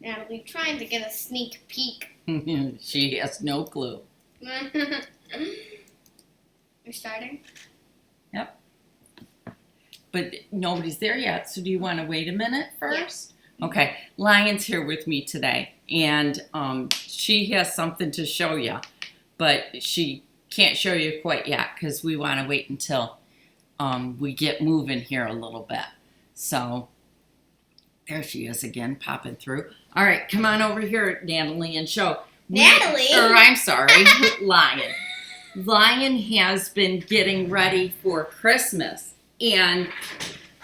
Natalie trying to get a sneak peek. She has no clue. You're starting? Yep. But nobody's there yet, so do you want to wait a minute first? Yeah. Okay, Lion's here with me today, and she has something to show you, but she can't show you quite yet because we want to wait until we get moving here a little bit. So there she is again, popping through. All right, come on over here, Natalie, and show. Natalie? Or I'm sorry, Lion. Lion has been getting ready for Christmas, and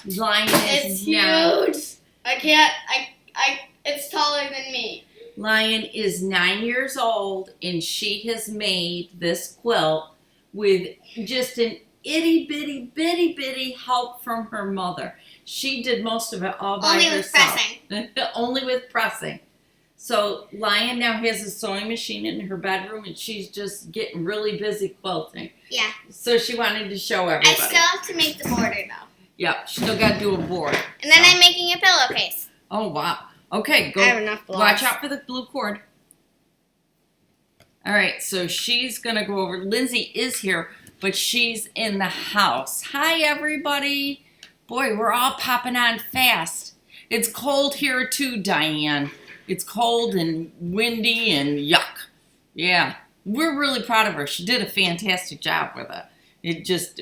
Lion is huge. I can't. It's taller than me. Lion is 9 years old, and she has made this quilt with just an itty bitty help from her mother. She did most of it all by herself. With pressing. Only with pressing. So Lion now has a sewing machine in her bedroom, and she's just getting really busy quilting. Yeah. So she wanted to show everybody. I still have to make the border though. Yeah, still got to do a board. And then I'm making a pillowcase. Oh wow. Okay, go. I have enough blocks. Watch out for the blue cord. All right, so she's gonna go over. Lindsay is here, but she's in the house. Hi everybody. Boy, we're all popping on fast. It's cold here too, Diane. It's cold and windy and yuck. Yeah, we're really proud of her. She did a fantastic job with it. It just,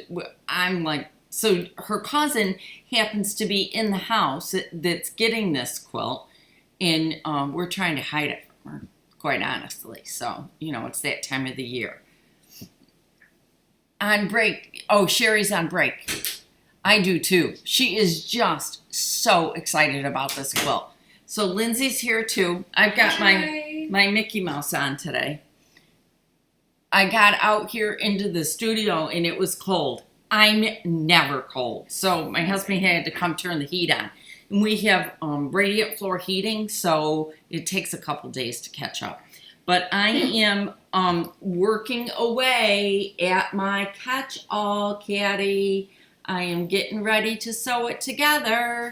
I'm like, so her cousin happens to be in the house that's getting this quilt, and we're trying to hide it from her, quite honestly. So, you know, it's that time of the year. On break. Oh, Sherry's on break. I do too. She is just so excited about this quilt. So Lindsay's here too. I've got my Mickey Mouse on today. I got out here into the studio and it was cold. I'm never cold. So my husband had to come turn the heat on. And we have radiant floor heating, so it takes a couple days to catch up. But I am working away at my catch-all caddy. I am getting ready to sew it together.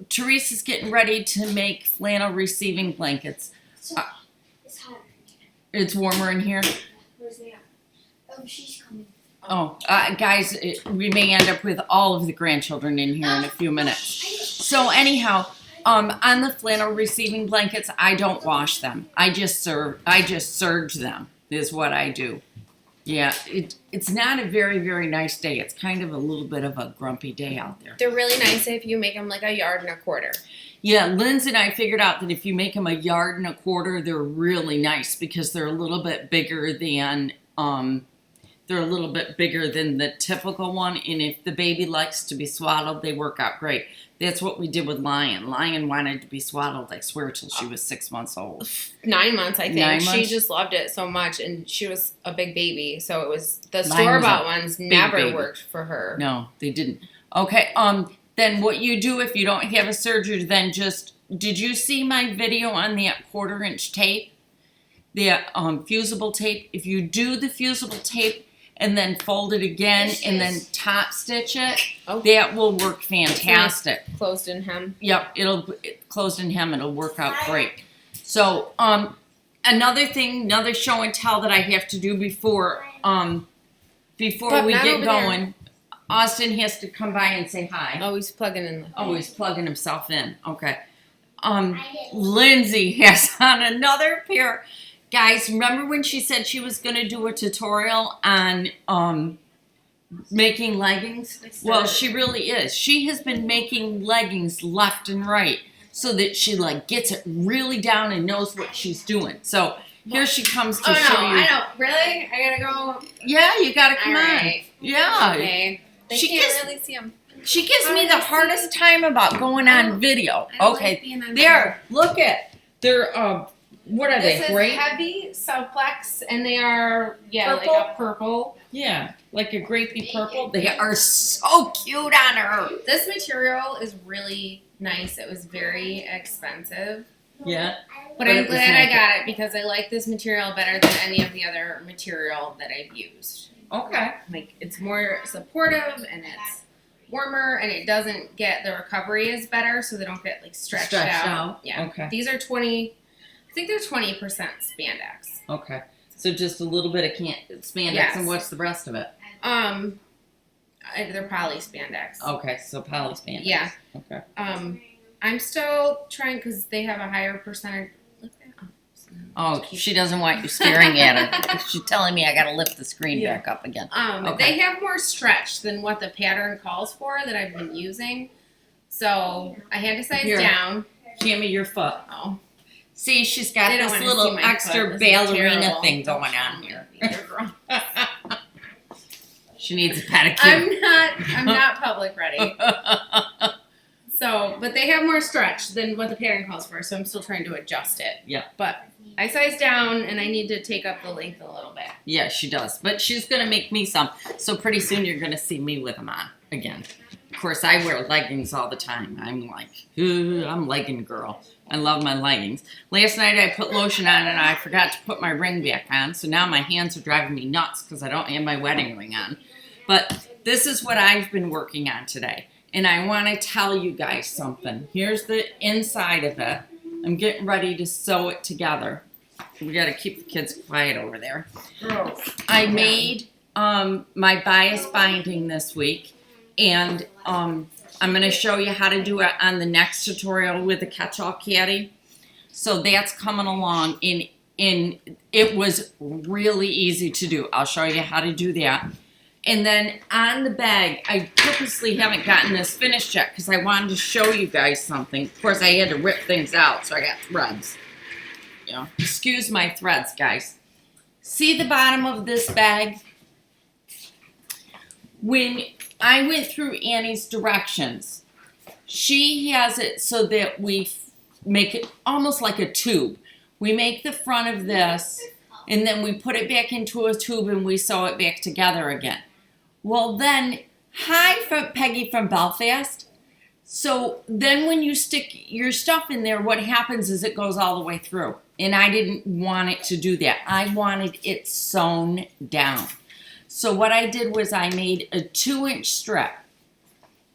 Teresa's getting ready to make flannel receiving blankets. So, it's hotter. It's warmer in here? Where's that? Oh, she's coming. Oh, guys, we may end up with all of the grandchildren in here in a few minutes. So anyhow, on the flannel receiving blankets, I don't wash them. I just serge them is what I do. Yeah, it's not a very, very nice day. It's kind of a little bit of a grumpy day out there. They're really nice if you make them like 1.25 yards. Yeah, Lindsay and I figured out that if you make them 1.25 yards, they're really nice because they're a little bit bigger than the typical one. And if the baby likes to be swaddled, they work out great. That's what we did with Lion. Lion wanted to be swaddled, I swear, till she was 6 months old. 9 months, I think. 9 months? She just loved it so much, and she was a big baby, so it was the store-bought ones never worked for her. No, they didn't. Okay, then what you do if you don't have a serger, then did you see my video on that 1/4-inch tape? The fusible tape? If you do the fusible tape and then fold it again and then top stitch it, that will work fantastic. Closed in hem. Yep, closed in hem. It'll work out great. So, another show and tell that I have to do before we get going. Austin has to come by and say hi. Oh, he's plugging in. Oh, he's plugging himself in. Okay. Lindsay has on another pair. Guys, remember when she said she was going to do a tutorial on making leggings? Well, she really is. She has been making leggings left and right so that she gets it really down and knows what she's doing. So here she comes to show you. I know. Really? I gotta go. Yeah, you gotta come on. Yeah. Okay. They can't really see them. She gives me the hardest time about going on video. Okay, there. Look at they're. What are they? Gray? This is heavy Suplex, and they are purple? like a purple. Yeah, like a grapey purple. They are so cute on her. This material is really nice. It was very expensive. Yeah. But I'm glad I got it because I like this material better than any of the other material that I've used. Okay. Like, it's more supportive and it's warmer and it doesn't get, the recovery is better, so they don't get like stretched out. Yeah. Okay. These are 20, I think they're 20% spandex. Okay. So just a little bit of spandex, Yes. and what's the rest of it? They're poly spandex. Okay, so poly spandex. Yeah. Okay. I'm still trying because they have a higher percentage. Oh, she doesn't want you staring at her. She's telling me I got to lift the screen back up again. Okay. They have more stretch than what the pattern calls for that I've been using. So I had to size down. Hand me your foot. Oh. See, she's got They don't this wanna little see my extra foot. This is ballerina terrible. thing going on here. She needs a pedicure. I'm not public ready. So, but they have more stretch than what the pattern calls for, so I'm still trying to adjust it. Yeah. But I sized down and I need to take up the length a little bit. Yeah, she does. But she's going to make me some. So pretty soon you're going to see me with them on again. Of course, I wear leggings all the time. I'm like, ooh, I'm legging girl. I love my leggings. Last night I put lotion on and I forgot to put my ring back on. So now my hands are driving me nuts because I don't have my wedding ring on. But this is what I've been working on today. And I want to tell you guys something. Here's the inside of it. I'm getting ready to sew it together. We got to keep the kids quiet over there. I made my bias binding this week. And I'm going to show you how to do it on the next tutorial with the catch-all caddy. So that's coming along. And it was really easy to do. I'll show you how to do that. And then on the bag, I purposely haven't gotten this finished yet because I wanted to show you guys something. Of course, I had to rip things out, so I got threads. You know, excuse my threads, guys. See the bottom of this bag? When I went through Annie's directions, she has it so that we make it almost like a tube. We make the front of this, and then we put it back into a tube and we sew it back together again. Well then, hi from Peggy from Belfast. So then when you stick your stuff in there, what happens is it goes all the way through. And I didn't want it to do that. I wanted it sewn down. So what I did was I made a 2-inch strip.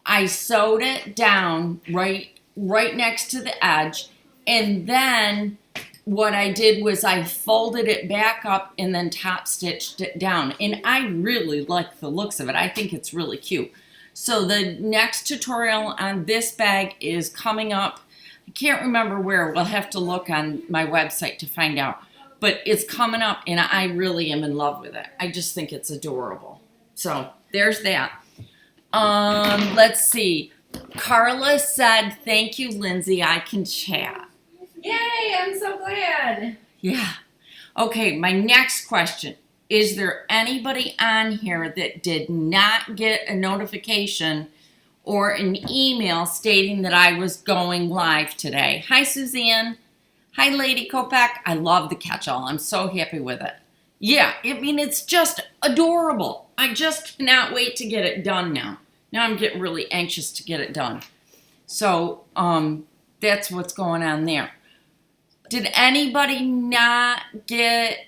I sewed it down right next to the edge. And then what I did was I folded it back up and then top stitched it down. And I really like the looks of it. I think it's really cute. So the next tutorial on this bag is coming up. I can't remember where. We'll have to look on my website to find out. But it's coming up and I really am in love with it. I just think it's adorable. So there's that. Let's see. Carla said, thank you, Lindsay. I can chat. Yay, I'm so glad. Yeah. Okay, my next question. Is there anybody on here that did not get a notification or an email stating that I was going live today? Hi, Suzanne. Hi, Lady Kopak. I love the catch-all. I'm so happy with it. Yeah, I mean, it's just adorable. I just cannot wait to get it done now. Now I'm getting really anxious to get it done. So, that's what's going on there. Did anybody not get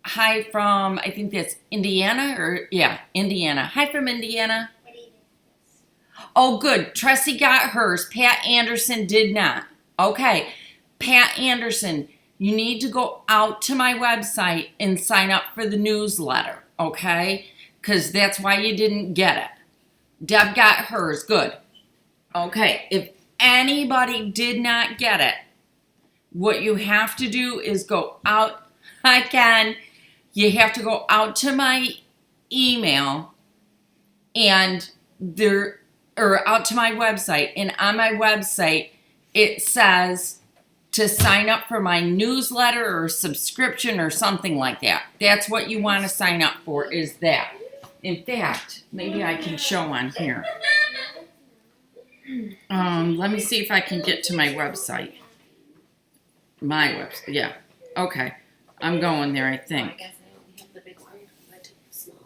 hi from, I think that's Indiana, or yeah, Indiana. Hi from Indiana. Oh, good. Tressie got hers. Pat Anderson did not. Okay. Pat Anderson, you need to go out to my website and sign up for the newsletter, okay? Because that's why you didn't get it. Deb got hers. Good. Okay. If anybody did not get it, what you have to do is go out. You have to go out to my email and out to my website. And on my website, it says to sign up for my newsletter or subscription or something like that. That's what you want to sign up for, is that. In fact, maybe I can show on here. Let me see if I can get to my website. My website, yeah. Okay. I'm going there, I think.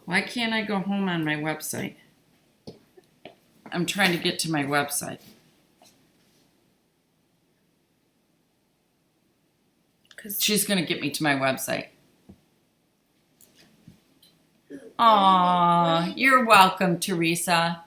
Why can't I go home on my website? I'm trying to get to my website. She's going to get me to my website. Aw, you're welcome, Teresa.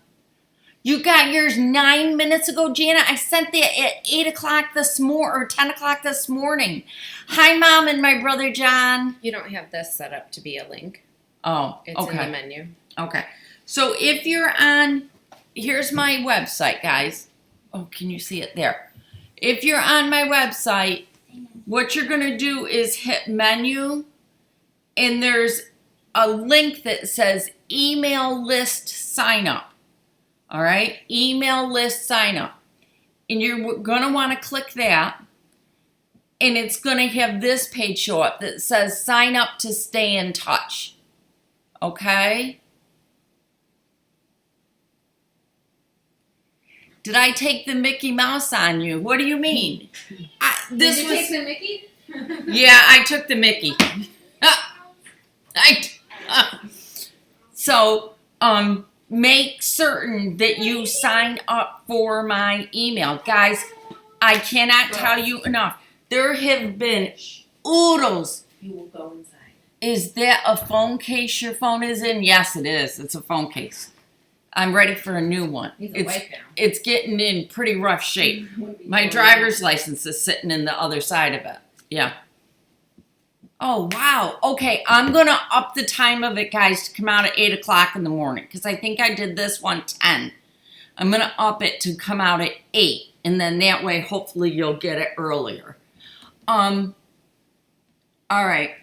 You got yours 9 minutes ago, Jana. I sent that at 8 o'clock this morning, or 10 o'clock this morning. Hi, Mom and my brother John. You don't have this set up to be a link. Oh, It's okay. in the menu. Okay. So if you're on, here's my website, guys. Oh, can you see it there? If you're on my website, what you're going to do is hit menu, and there's a link that says email list sign up. All right? Email list sign up. And you're going to want to click that. And it's going to have this page show up that says sign up to stay in touch. Okay? Did I take the Mickey Mouse on you? What do you mean? Did you take the Mickey? Yeah, I took the Mickey. So, make certain that you sign up for my email. Guys, I cannot tell you enough. There have been oodles. You will go inside. Is that a phone case your phone is in? Yes, it is. It's a phone case. I'm ready for a new one. He's a wipe now. It's getting in pretty rough shape. My driver's license is sitting in the other side of it. Yeah. Oh, wow. Okay, I'm going to up the time of it, guys, to come out at 8 o'clock in the morning. Because I think I did this one 10. I'm going to up it to come out at 8. And then that way, hopefully, you'll get it earlier. All right.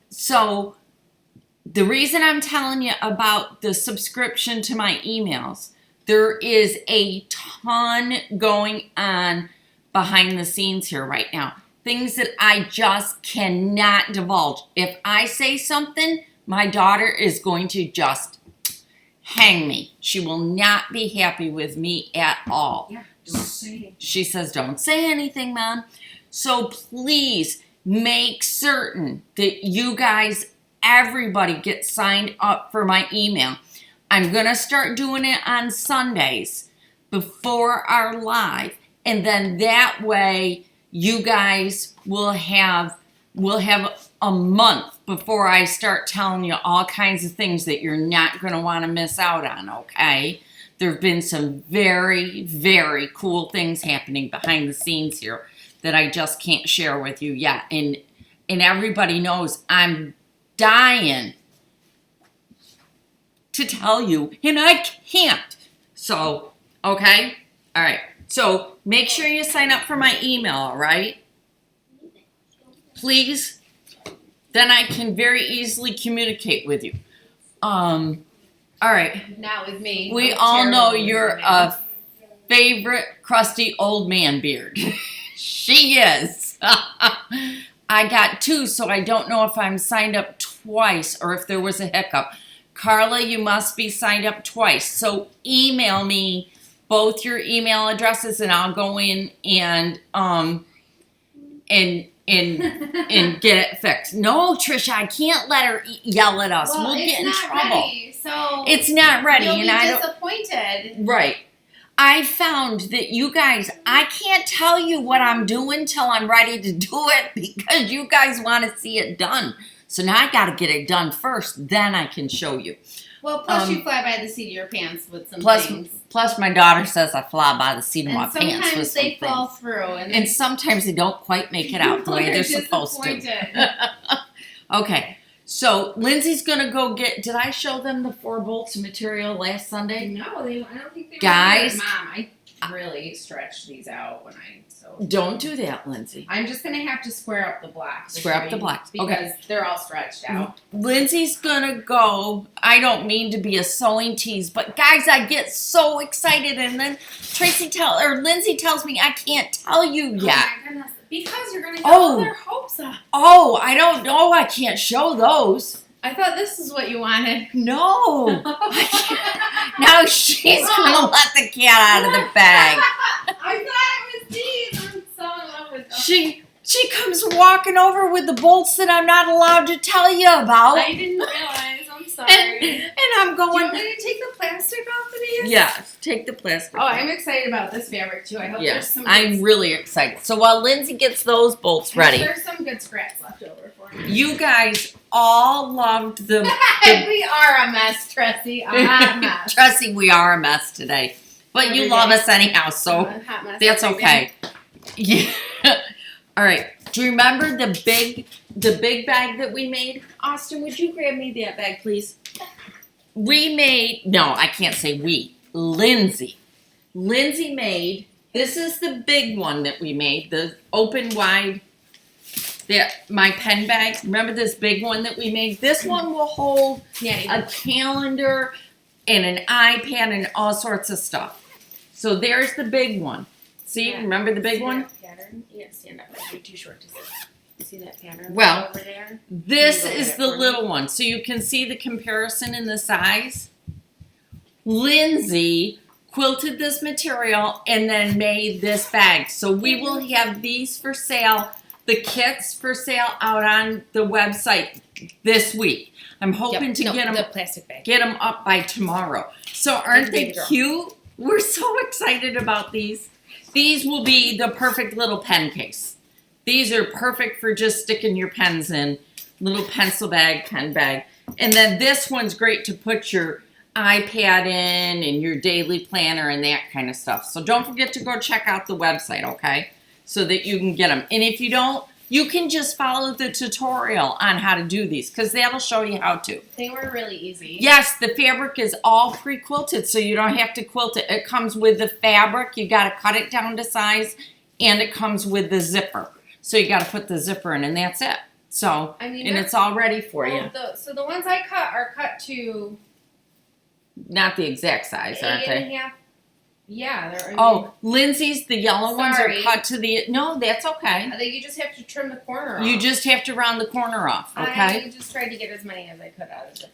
So, the reason I'm telling you about the subscription to my emails, there is a ton going on behind the scenes here right now. Things that I just cannot divulge. If I say something, my daughter is going to just hang me. She will not be happy with me at all. Yeah, don't say anything. She says, don't say anything, Mom. So please make certain that you guys, everybody gets signed up for my email. I'm going to start doing it on Sundays before our live. And then that way you guys will have a month before I start telling you all kinds of things that you're not going to want to miss out on, okay? There have been some very, very cool things happening behind the scenes here that I just can't share with you yet. And everybody knows I'm dying to tell you, and I can't. So, okay? All right. So, make sure you sign up for my email, all right? Please. Then I can very easily communicate with you. All right. Not with me. We I'm all terrible know with you're email. a favorite crusty old man beard. She is. I got 2, so I don't know if I'm signed up twice or if there was a hiccup. Carla, you must be signed up twice. So email me both your email addresses, and I'll go in and get it fixed. No, Trisha, I can't let her yell at us. Well, We'll get in it's not trouble. ready, so It's not ready, you'll and be I don't. disappointed. Right. I found that you guys, I can't tell you what I'm doing till I'm ready to do it because you guys want to see it done. So now I got to get it done first, then I can show you. Well, plus you fly by the seat of your pants with some Plus, things. plus my daughter says I fly by the seat of my And pants with sometimes some they fall things. through. And sometimes they don't quite make it out the way they're supposed to. Okay. So Lindsay's gonna go get. Did I show them the 4 bolts of material last Sunday? No, I don't think they were Guys. there. Mom, I really stretched these out when I sewed. Don't do that, Lindsay. I'm just gonna have to square up the blocks. Square up the blocks. Because Okay. they're all stretched out. Lindsay's gonna go. I don't mean to be a sewing tease, but guys, I get so excited, and then Lindsay tells me I can't tell you yet. Oh my goodness. Because you're gonna get Oh. all their hopes up. Oh, I don't know. I can't show those. I thought this is what you wanted. No. Now she's gonna let the cat out of the bag. I thought it was these. I'm so in love with them. She comes walking over with the bolts that I'm not allowed to tell you about. I didn't realize. I'm sorry. And I'm Do you going. want me to take the plastic off of these? Yeah, take the plastic. Oh, I'm excited about this fabric too. I hope there's Yes, some. I'm really excited. So while Lindsay gets those bolts ready, There's some good scraps left over for me. you guys, all loved the We are a mess, Tressie. A hot mess. Tressie, we are a mess today. But you love us anyhow, so A hot mess that's every okay. day. Yeah. All right. Do you remember the big bag that we made? Austin, would you grab me that bag, please? We made, no, I can't say we. Lindsay made, this is the big one that we made, the open wide, my pen bag. Remember this big one that we made? This one will hold a calendar and an iPad and all sorts of stuff. So there's the big one. See, remember the big one? Pattern? You gotta stand up. You're too short to see. You see that pattern Well, over there? this is the little one. So you can see the comparison in the size. Lindsay quilted this material and then made this bag. So we will have these for sale, the kits for sale out on the website this week. I'm hoping to get the plastic bag. them up by tomorrow. So aren't they cute? We're so excited about these. These will be the perfect little pen case. These are perfect for just sticking your pens in. Little pencil bag, pen bag. And then this one's great to put your iPad in and your daily planner and that kind of stuff. So don't forget to go check out the website, okay? So that you can get them. And if you don't, you can just follow the tutorial on how to do these because that'll show you how to. They were really easy. Yes, the fabric is all pre-quilted, so you don't have to quilt it. It comes with the fabric. You got to cut it down to size, and it comes with the zipper. So you got to put the zipper in, and that's it. So, and it's all ready for you. So the ones I cut are cut to Not the exact size, aren't they? 8.5. Yeah, they're. Oh, Lindsay's, the yellow ones are Sorry. cut to the. No, that's okay. I think you just have to trim the corner off. You just have to round the corner off, okay? I just tried to get as many as I could out of it.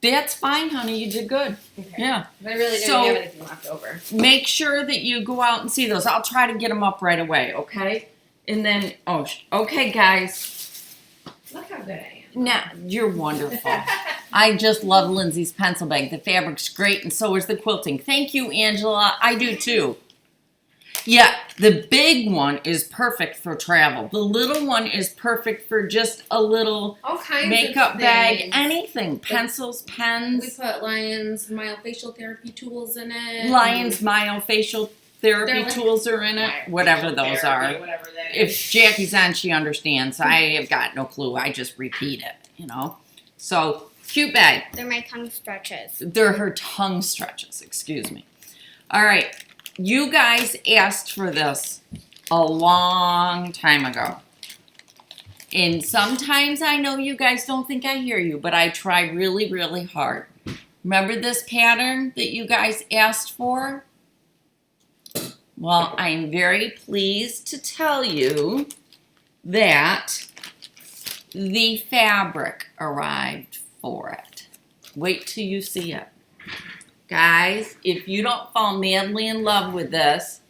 That's fine, honey. You did good. Okay. Yeah. I really didn't have anything left over. Make sure that you go out and see those. I'll try to get them up right away, okay? And then, okay, guys. Look how good I am. Now, you're wonderful. I just love Lindsay's pencil bag. The fabric's great, and so is the quilting. Thank you, Angela. I do too. Yeah, the big one is perfect for travel. The little one is perfect for just a little all kinds makeup of bag, things. anything. Pencils, pens. We put Lion's myofacial therapy tools in it. Lion's myofacial therapy tools are in it. Whatever those therapy, are. Whatever that If is. Jackie's on, she understands. I have got no clue. I just repeat it, you know. So, cute bag. They're my tongue stretches. They're her tongue stretches, excuse me. All right. You guys asked for this a long time ago. And sometimes I know you guys don't think I hear you, but I try really, really hard. Remember this pattern that you guys asked for? Well, I'm very pleased to tell you that the fabric arrived for it. Wait till you see it. Guys, if you don't fall madly in love with this.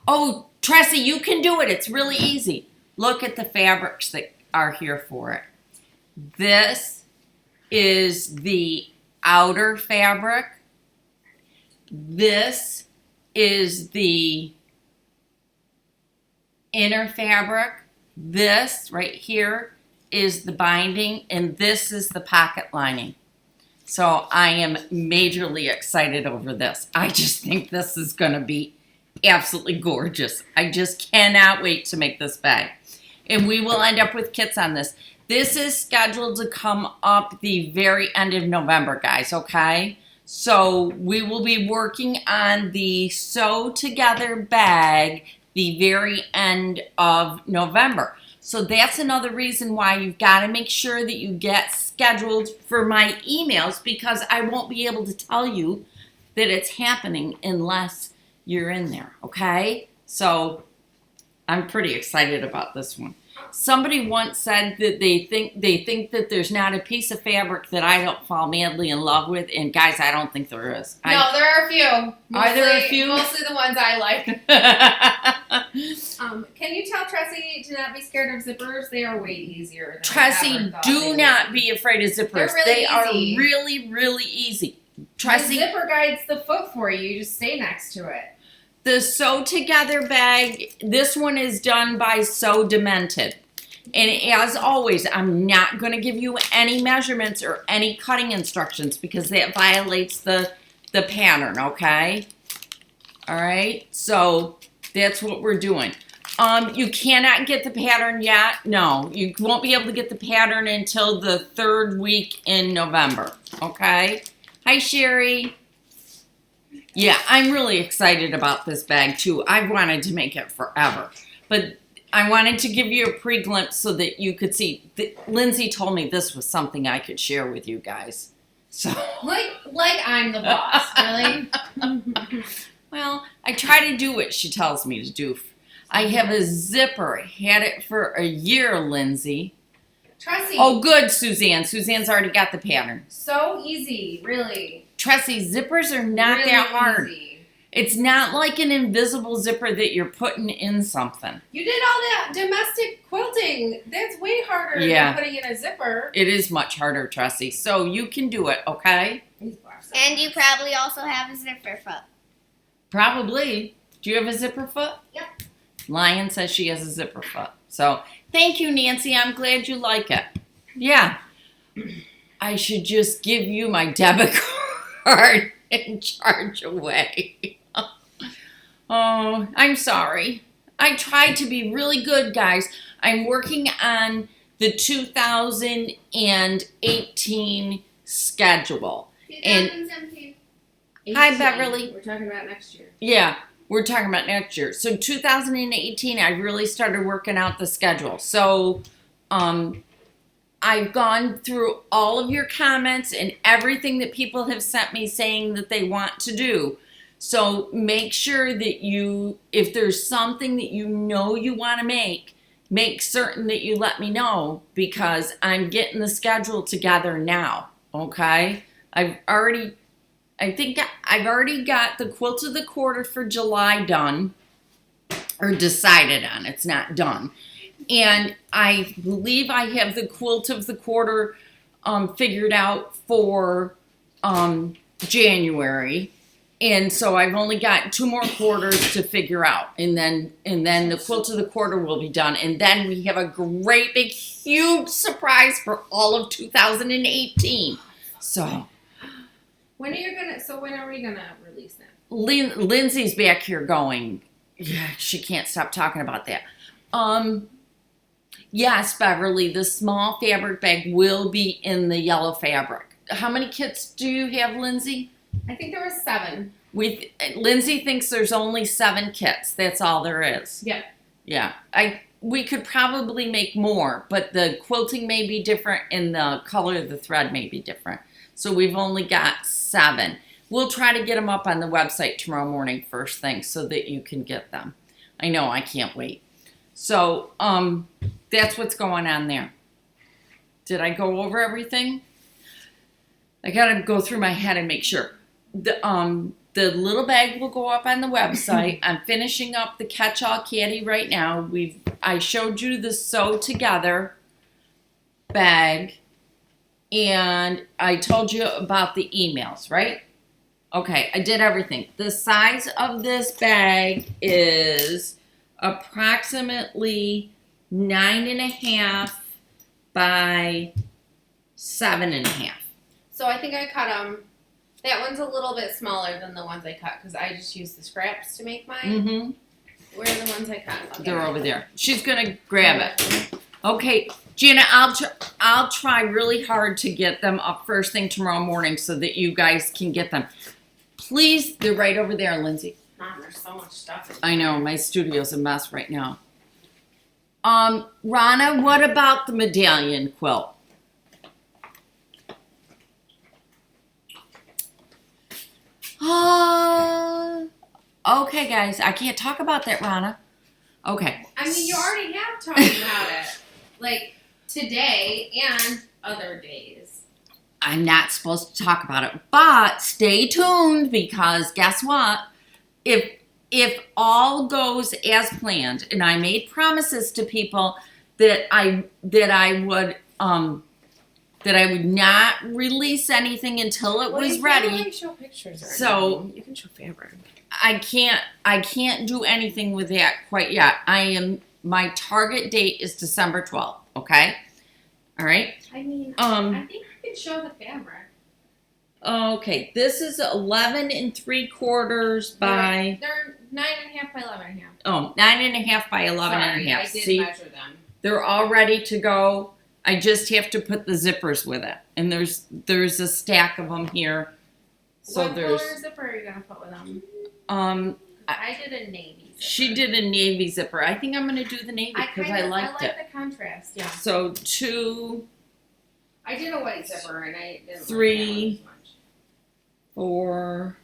Oh, Tressie, you can do it. It's really easy. Look at the fabrics that are here for it. This is the outer fabric. This is the inner fabric. This right here is the binding, and this is the pocket lining. So I am majorly excited over this. I just think this is going to be absolutely gorgeous. I just cannot wait to make this bag. And we will end up with kits on this. This is scheduled to come up the very end of November, guys, okay? So we will be working on the Sew Together bag the very end of November. So that's another reason why you've got to make sure that you get scheduled for my emails, because I won't be able to tell you that it's happening unless you're in there, okay? So I'm pretty excited about this one. Somebody once said that they think that there's not a piece of fabric that I don't fall madly in love with, and guys, I don't think there is. No, there are a few. Are there a few? Mostly the ones I like. Can you tell Tressie to not be scared of zippers? They are way easier than I ever Tressie, thought do they not would. be afraid of zippers. They're really They are easy. really, really easy. The Tressie, zipper guides the foot for you. You just stay next to it. the Sew Together bag, this one is done by Sew Demented. And as always, I'm not going to give you any measurements or any cutting instructions because that violates the pattern, okay? All right, so that's what we're doing. You cannot get the pattern yet. No, you won't be able to get the pattern until the 3rd week in November, okay? Hi, Sherry. Yeah, I'm really excited about this bag too. I've wanted to make it forever, but I wanted to give you a pre-glimpse so that you could see. Lindsay told me this was something I could share with you guys. So like I'm the boss, really? Well, I try to do what she tells me to do. I have a zipper. Had it for a year, Lindsay. Tressie. Oh, good, Suzanne. Suzanne's already got the pattern. So easy, really. Tressie, zippers are not really that hard. Easy. It's not like an invisible zipper that you're putting in something. You did all that domestic quilting. That's way harder Yeah. than putting in a zipper. It is much harder, Tressie. So you can do it, okay? And you probably also have a zipper foot. Probably. Do you have a zipper foot? Yep. Lion says she has a zipper foot. So thank you, Nancy. I'm glad you like it. Yeah. I should just give you my debit card and charge away. Oh, I'm sorry. I tried to be really good, guys. I'm working on the 2018 schedule. And 2017. Hi, Beverly. We're talking about next year. yeah, we're talking about next year. So 2018, I really started working out the schedule. So I've gone through all of your comments and everything that people have sent me saying that they want to do. So make sure that if there's something that you know you want to make certain that you let me know because I'm getting the schedule together now, okay? I think I've already got the quilt of the quarter for July done, or decided on. It's not done. And I believe I have the quilt of the quarter figured out for January. And so I've only got 2 more quarters to figure out. And then the quilt of the quarter will be done. And then we have a great big huge surprise for all of 2018. So When are we gonna release that? Lindsay's back here going, yeah, she can't stop talking about that. Yes, Beverly, the small fabric bag will be in the yellow fabric. How many kits do you have, Lindsay? I think there was 7. Lindsay thinks there's only 7 kits. That's all there is. Yep. Yeah. We could probably make more, but the quilting may be different and the color of the thread may be different. So we've only got 7. We'll try to get them up on the website tomorrow morning first thing so that you can get them. I know, I can't wait. So that's what's going on there. Did I go over everything? I gotta go through my head and make sure. The little bag will go up on the website. I'm finishing up the catch-all caddy right now. I showed you the sew together bag, and I told you about the emails, right? Okay, I did everything. The size of this bag is approximately 9.5 by 7.5. So I think I cut them. That one's a little bit smaller than the ones I cut because I just used the scraps to make mine. Mm-hmm. Where are the ones I cut? Okay. They're over there. She's gonna grab it. Okay, Gina, I'll try really hard to get them up first thing tomorrow morning so that you guys can get them. Please, they're right over there, Lindsay. Mom, there's so much stuff. I know, my studio's a mess right now. Rana, what about the medallion quilt? Okay, guys, I can't talk about that, Rana. Okay. I mean, you already have talked about it, like today and other days. I'm not supposed to talk about it, but stay tuned because guess what? If all goes as planned, and I made promises to people that I would not release anything until it was ready. You can't show pictures. So you can show fabric. I can't do anything with that quite yet. I am My target date is December 12th, okay? All right? I mean, Um, I think I could show the fabric. Okay, this is 11 3/4 by, They're 9.5 by 11.5. 9.5 by 11.5. I did See, measure them. they're all ready to go. I just have to put the zippers with it. And there's a stack of them here. So What there's, color zipper are you gonna put with them? I I did a navy zipper. she did a navy zipper. I think I'm going to do the navy because I liked it. I like the contrast, yeah. So 2, I did a white zipper and I didn't 3, like that one as much. 4,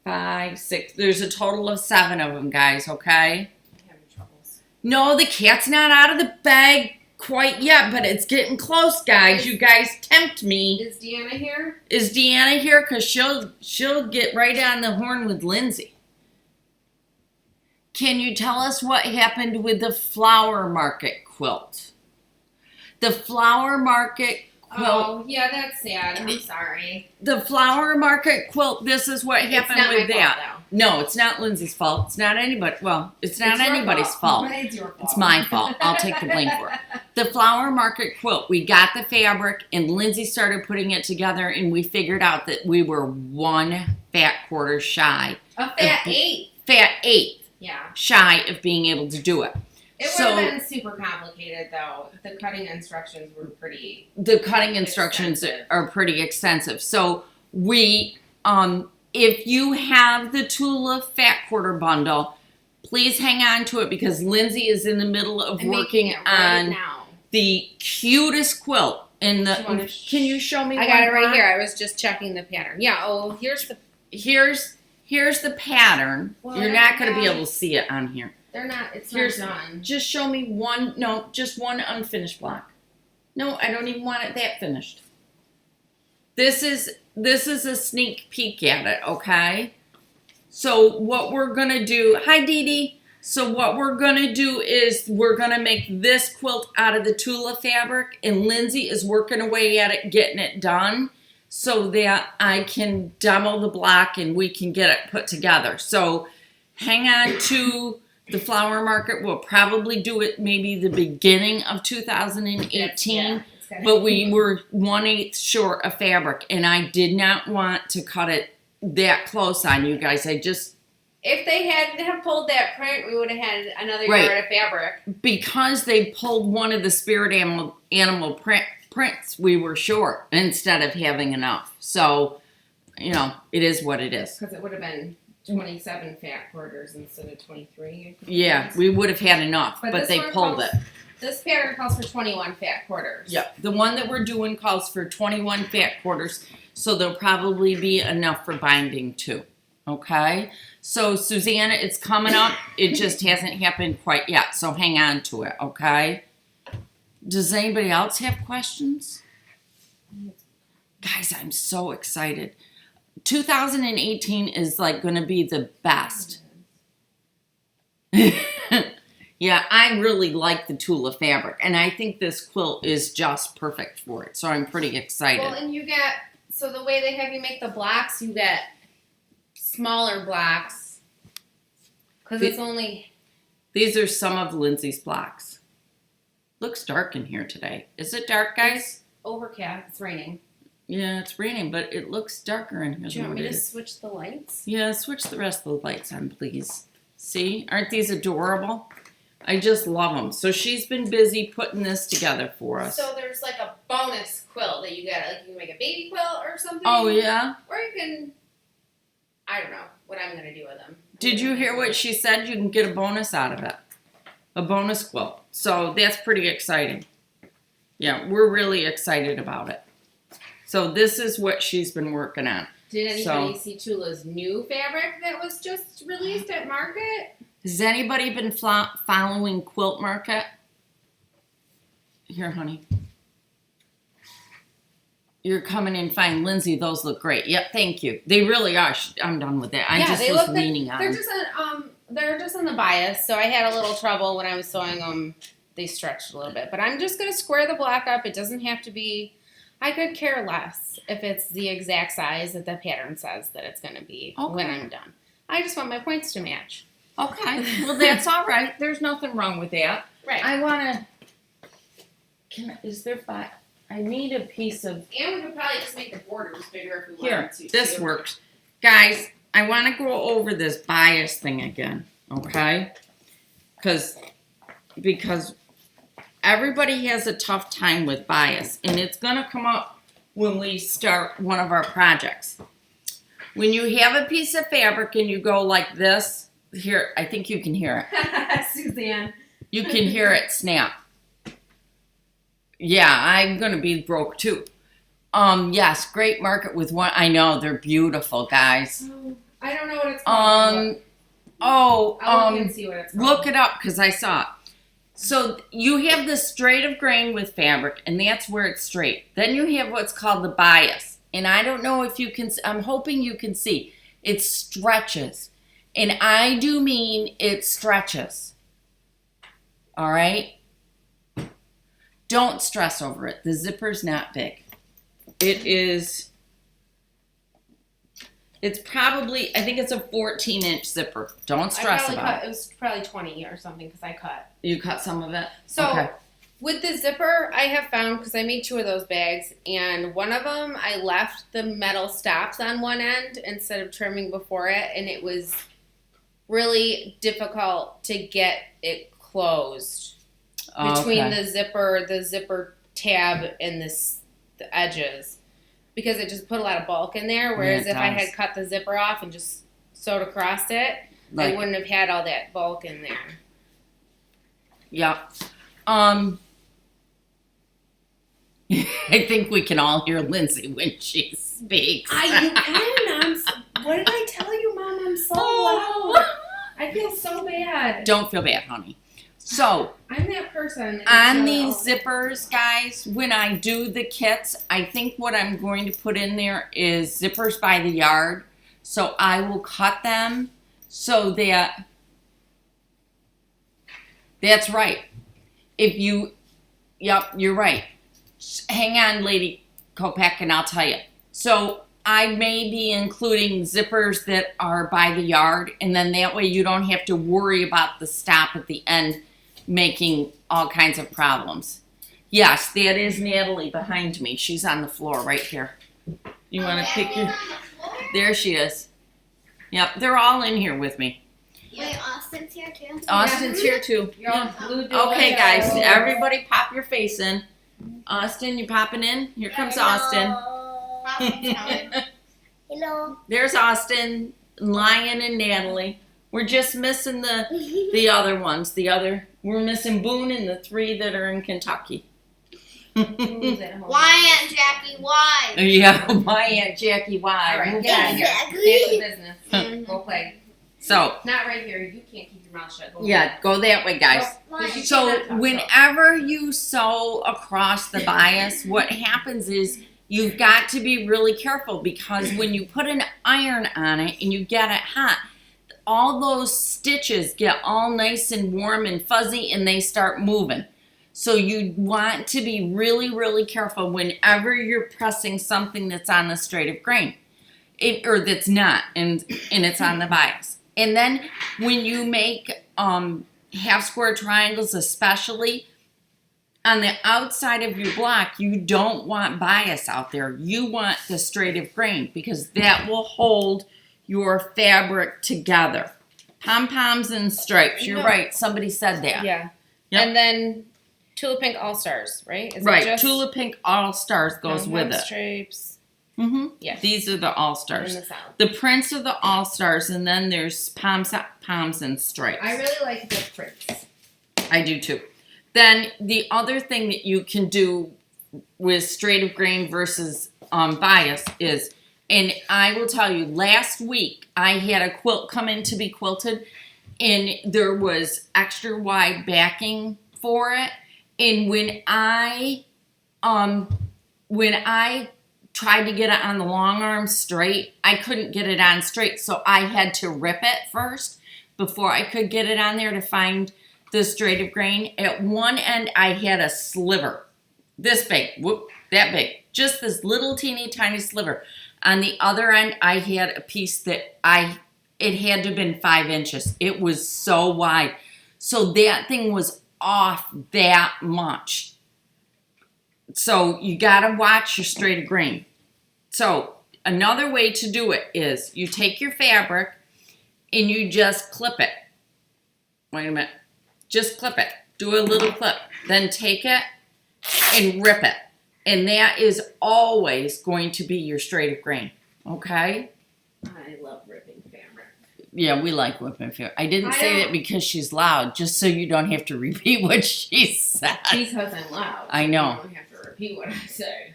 5, 6. There's a total of 7 of them, guys, okay? I'm having troubles. No, the cat's not out of the bag quite yet, but it's getting close, guys. You guys tempt me. Is Deanna here? Is Deanna here? Because she'll get right on the horn with Lindsay. Can you tell us what happened with the flower market quilt? The flower market quilt. Oh, yeah, that's sad. I'm sorry. The flower market quilt, this is what happened it's not with my that. fault, No, it's not Lindsay's fault. It's not anybody. Well, it's not It's your anybody's fault. But it's your fault. It's my fault. I'll take the blame for it. The flower market quilt, we got the fabric and Lindsay started putting it together and we figured out that we were 1 fat quarter shy. A fat 8. Fat 8 Yeah. shy of being able to do it. It would So- have been super complicated, though. The cutting instructions were pretty... The cutting instructions Extensive. are pretty extensive. So we, if you have the Tula Fat Quarter Bundle, please hang on to it because Lindsay is in the middle of I'm working making it right on now. the cutest quilt. In the, Do you wanna can you show me? I got one it right more? here. I was just checking the pattern. Yeah, oh, here's the... Here's the pattern. Well, You're I not going to be have- able to see it on here. They're not... It's Here's- not done. Just show me one. No, just one unfinished block. No, I don't even want it that finished. This is a sneak peek at it, okay? So what we're gonna do, hi Dee Dee. So what we're gonna do is we're gonna make this quilt out of the Tula fabric and Lindsay is working away at it, getting it done so that I can demo the block and we can get it put together. So hang on to the flower market. We'll probably do it maybe the beginning of 2018. Yeah, it's gotta- But we were 1/8 short of fabric, and I did not want to cut it that close on you guys. I just, If they hadn't have pulled that print, we would have had another Right. yard of fabric. because they pulled one of the spirit animal prints, we were short instead of having enough. So, you know, it is what it is. Because it would have been 27 fat quarters instead of 23. I think. Yeah, we would have had enough, but this they one pulled calls- it. This pattern calls for 21 fat quarters. Yep, the one that we're doing calls for 21 fat quarters, so there'll probably be enough for binding too. Okay, so Susanna, it's coming up. It just hasn't happened quite yet, so hang on to it. Okay. Does anybody else have questions? Guys, I'm so excited. 2018 is like going to be the best. Yeah, I really like the Tula fabric, and I think this quilt is just perfect for it. So I'm pretty excited. Well, and you get, so the way they have you make the blocks, you get smaller blocks. Because it's only... These are some of Lindsay's blocks. Looks dark in here today. Is it dark, guys? Overcast. It's raining. Yeah, it's raining, but it looks darker in here Do you than want what me it to is. switch the lights? Yeah, switch the rest of the lights on, please. See? Aren't these adorable? I just love them. So she's been busy putting this together for us. So there's like a bonus quilt that you get. Like you can make a baby quilt or something. Oh, yeah? Or you can, I don't know what I'm going to do with them. Did you hear what she said? You can get a bonus out of it. A bonus quilt. So that's pretty exciting. Yeah, we're really excited about it. So this is what she's been working on. Did anybody see Tula's new fabric that was just released at Market? Has anybody been following Quilt Market? Here, honey. You're coming in fine. Lindsay, those look great. Yep, thank you. They really are. I'm done with that. I just they was look leaning on They're them. just on the bias, so I had a little trouble when I was sewing them. They stretched a little bit, but I'm just gonna square the block up. It doesn't have to be. I could care less if it's the exact size that the pattern says that it's gonna be when Okay. I'm done. I just want my points to match. Okay, well that's all right. There's nothing wrong with that. Right. I wanna. I need a piece of. And we could probably just make the borders bigger if we Here, wanted to. this too. works. Guys, I want to go over this bias thing again, okay? Because everybody has a tough time with bias, and it's going to come up when we start one of our projects. When you have a piece of fabric and you go like this, here, I think you can hear it. Suzanne. You can hear it snap. Yeah, I'm going to be broke too. Yes, great market with one. I know, they're beautiful, guys. I don't know what it's called. I'll look and see what it's called. Look it up because I saw it. So you have the straight of grain with fabric, and that's where it's straight. Then you have what's called the bias. And I don't know if you can, I'm hoping you can see. It stretches. And I do mean it stretches. All right? Don't stress over it. The zipper's not big. It's probably, I think it's a 14-inch zipper. Don't stress about it. It was probably 20 or something because I cut. You cut some of it? So okay. With the zipper, I have found, because I made 2 of those bags, and one of them I left the metal stops on one end instead of trimming before it, and it was really difficult to get it closed between the zipper tab and the edges, because it just put a lot of bulk in there. Whereas if I had cut the zipper off and just sewed across it, I wouldn't have had all that bulk in there. Yeah. I think we can all hear Lindsay when she speaks. You can. What did I tell you, Mom? I'm so loud. I feel so bad. Don't feel bad, honey. So, I'm that person. On these zippers, guys, when I do the kits, I think what I'm going to put in there is zippers by the yard. So I will cut them so that, that's right. Yep, you're right. Hang on, Lady Kopeck, and I'll tell you. So I may be including zippers that are by the yard, and then that way you don't have to worry about the stop at the end making all kinds of problems. Yes, that is Natalie behind me. She's on the floor right here. You want to pick your... There she is. Yep, they're all in here with me. Wait, Austin's here too? Austin's here too. You're glued to Okay, the guys, window. everybody pop your face in. Austin, you popping in? Here comes Austin. Hello. There's Austin, Lion, and Natalie. We're just missing the other ones. We're missing Boone and the 3 that are in Kentucky. Why, Aunt Jackie? Why? Yeah, my Aunt Jackie, why? All right, We'll get out of here. Exactly. Get to business. Go play. So, Not right here. You can't keep your mouth shut. Go yeah, go that way, guys. Why? So, whenever you sew across the bias, what happens is you've got to be really careful, because when you put an iron on it and you get it hot, all those stitches get all nice and warm and fuzzy and they start moving. So you want to be really, really careful whenever you're pressing something that's on the straight of grain, or that's not, and it's on the bias. And then when you make half square triangles, especially on the outside of your block, you don't want bias out there. You want the straight of grain, because that will hold your fabric together. Pom-poms and stripes. You're right. Somebody said that. Yeah. Yep. And then Tulip Pink All Stars, right? Is Right. It just Tulip Pink All Stars goes with it. Stripes. Mm-hmm. Yes. These are the All In Stars. the South. The prints are the All Stars, and then there's poms and stripes. I really like the prints. I do too. Then the other thing that you can do with straight of grain versus bias is, and I will tell you, last week I had a quilt come in to be quilted, and there was extra wide backing for it. And when I tried to get it on the long arm straight, I couldn't get it on straight, so I had to rip it first before I could get it on there to find the straight of grain. At one end, I had a sliver, this big, whoop, that big, just this little teeny tiny sliver. On the other end, I had a piece that I it had to have been 5 inches. It was so wide. So that thing was off that much. So you gotta watch your straight of grain. So another way to do it is you take your fabric and you just clip it. Wait a minute. Just clip it. Do a little clip. Then take it and rip it. And that is always going to be your straight of grain. Okay? I love ripping fabric. Yeah, we like whipping fabric. I didn't say that because she's loud, just so you don't have to repeat what she said. Because I'm loud. I know. You don't have to repeat what I say.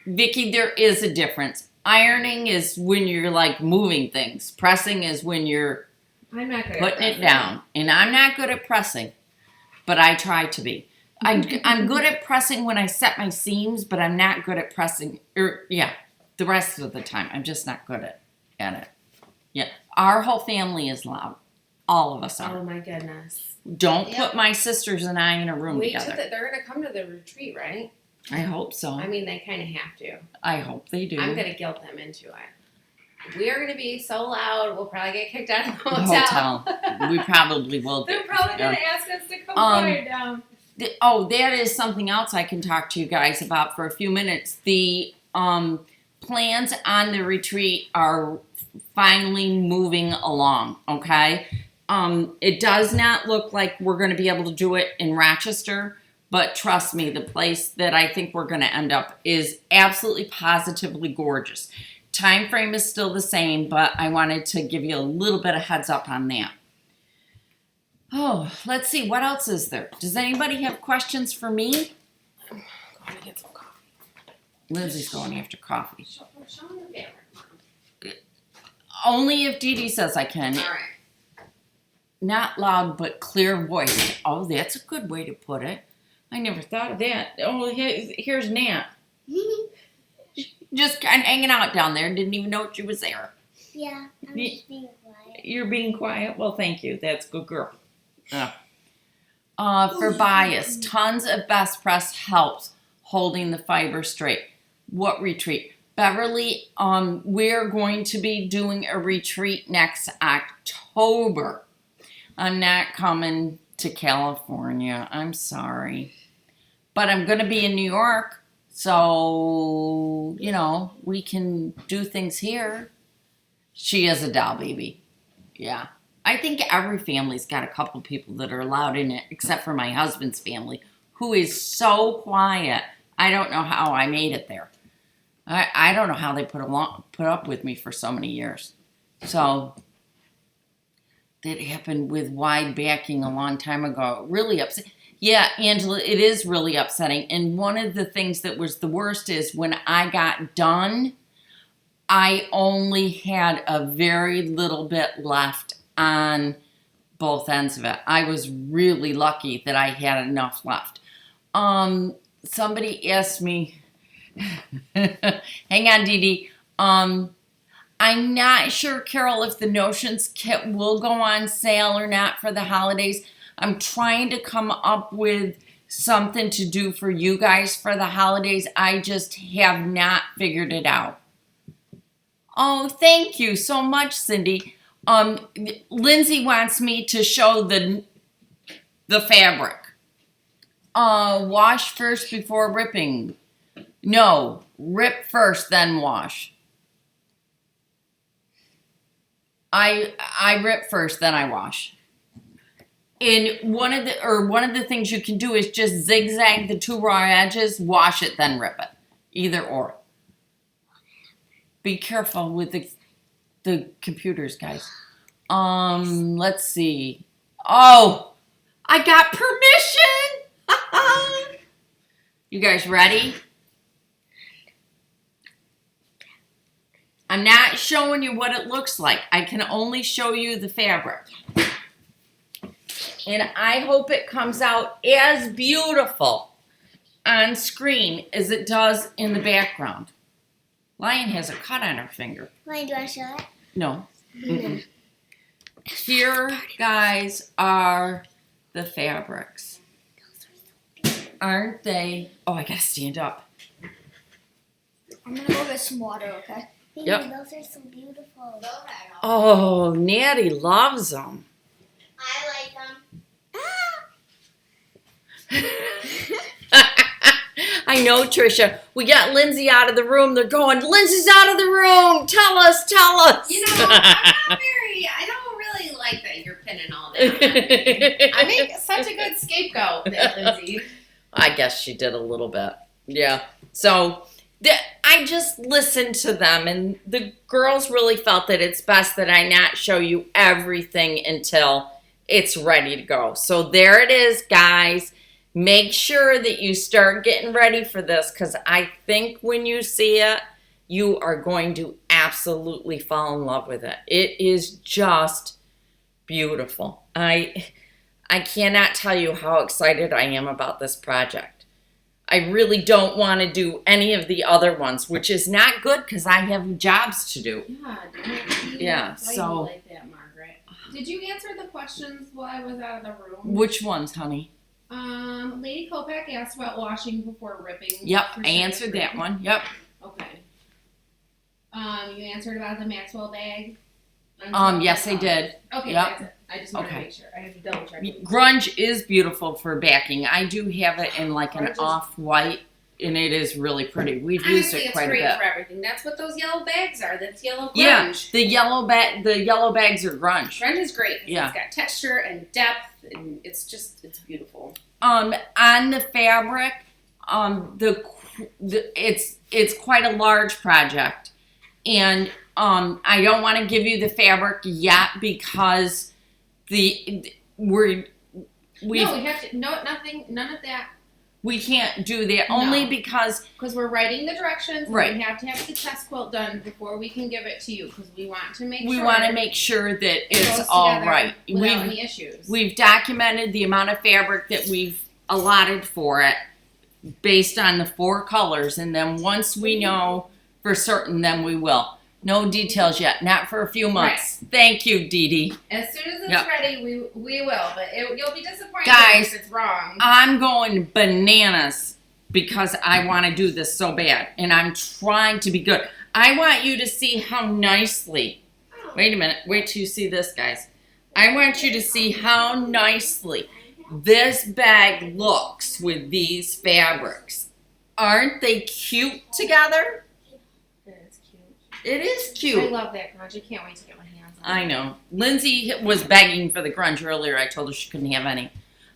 Vicki, there is a difference. Ironing is when you're like moving things. Pressing is when you're I'm not good at putting it pressing. down. And I'm not good at pressing, but I try to be. I'm good at pressing when I set my seams, but I'm not good at pressing. The rest of the time, I'm just not good at it. Yeah, our whole family is loud. All of us are. Oh my goodness. Don't put my sisters and I in a room together. They're going to come to the retreat, right? I hope so. I mean, they kind of have to. I hope they do. I'm going to guilt them into it. We are going to be so loud, we'll probably get kicked out of the The hotel. We probably will. They're probably going to ask us to come quiet down. That is something else I can talk to you guys about for a few minutes. The plans on the retreat are finally moving along, okay? It does not look like we're going to be able to do it in Rochester, but trust me, the place that I think we're going to end up is absolutely positively gorgeous. Time frame is still the same, but I wanted to give you a little bit of heads up on that. Oh, let's see. What else is there? Does anybody have questions for me? I'm going to get some coffee. Lindsay's going after coffee. Show them the fabric. Only if Dee Dee says I can. All right. Not loud, but clear voice. Oh, that's a good way to put it. I never thought of that. Oh, here's Nat. Just kind of hanging out down there. Didn't even know she was there. Yeah, I'm just being quiet. You're being quiet? Well, thank you. That's a good girl. For bias, tons of best press helps holding the fiber straight. What retreat? Beverly, we're going to be doing a retreat next October. I'm not coming to California. I'm sorry. But I'm going to be in New York. So, we can do things here. She is a doll baby. Yeah. I think every family's got a couple people that are allowed in it, except for my husband's family, who is so quiet. I don't know how I made it there. I don't know how they put up with me for so many years. So that happened with wide backing a long time ago. Really upset. Yeah, Angela, it is really upsetting. And one of the things that was the worst is when I got done, I only had a very little bit left on both ends of it. I was really lucky that I had enough left. Somebody asked me, hang on, Dee Dee. I'm not sure, Carol, if the Notions kit will go on sale or not for the holidays. I'm trying to come up with something to do for you guys for the holidays. I just have not figured it out. Oh, thank you so much, Cindy. Lindsay wants me to show the fabric. Wash first before ripping. No, rip first, then wash. I rip first, then I wash. And one of the things you can do is just zigzag the two raw edges, wash it, then rip it. Either or. Be careful with the computers, guys. Let's see. Oh, I got permission. You guys ready? I'm not showing you what it looks like. I can only show you the fabric. And I hope it comes out as beautiful on screen as it does in the background. Lion has a cut on her finger. Why do I show it? No. Mm-mm. Here, guys, are the fabrics. Aren't they? Oh, I gotta stand up. I'm gonna go get some water, okay? Yep. Those are so beautiful. Those I know. Oh, Natty loves them. I like them. I know, Trisha. We got Lindsay out of the room. They're going, Lindsay's out of the room. Tell us. You know, I don't really like that you're pinning all that on me. I make such a good scapegoat, that Lindsay. I guess she did a little bit. Yeah. So I just listened to them, and the girls really felt that it's best that I not show you everything until it's ready to go. So there it is, guys. Make sure that you start getting ready for this, because I think when you see it, you are going to absolutely fall in love with it. It is just beautiful. I cannot tell you how excited I am about this project. I really don't want to do any of the other ones, which is not good because I have jobs to do. Yeah, Why so- you like that, Margaret? Did you answer the questions while I was out of the room? Which ones, honey? Lady Kopak asked about washing before ripping. Yep, for I sure. answered that one. Yep. Okay. You answered about the Maxwell bag. Yes, I did. Okay, Yep. that's it. I just want to Okay. make sure. I have to double check. Grunge is beautiful for backing. I do have it in like an Grunge is- off-white, and it is really pretty. We've used Honestly, it it's quite a great bit. for everything. That's what those yellow bags are. That's yellow grunge. Yeah, the yellow bags are grunge. Grunge is great. 'Cause Yeah. It's got texture and depth, and it's beautiful. On the fabric, it's quite a large project, and I don't want to give you the fabric yet because we have to. No, nothing. None of that. we can't do that only No. because Because we're writing the directions. And Right. We have to have the test quilt done before we can give it to you. Because we want to make we sure want to make sure that it it's goes all together right. without any issues. We've documented the amount of fabric that we've allotted for it based on the 4 colors, and then once we know for certain, then we will. No details yet, not for a few months. Thank you, Dee Dee. As soon as it's Yep. ready, we will. But you'll be disappointed Guys, if it's wrong. I'm going bananas because I want to do this so bad, and I'm trying to be good. I want you to see how nicely, wait a minute, wait till you see this, guys. I want you to see how nicely this bag looks with these fabrics. Aren't they cute together? It's cute. It is I cute. love that grunge. I can't wait to get my hands on it. I know. Lindsay was begging for the grunge earlier. I told her she couldn't have any.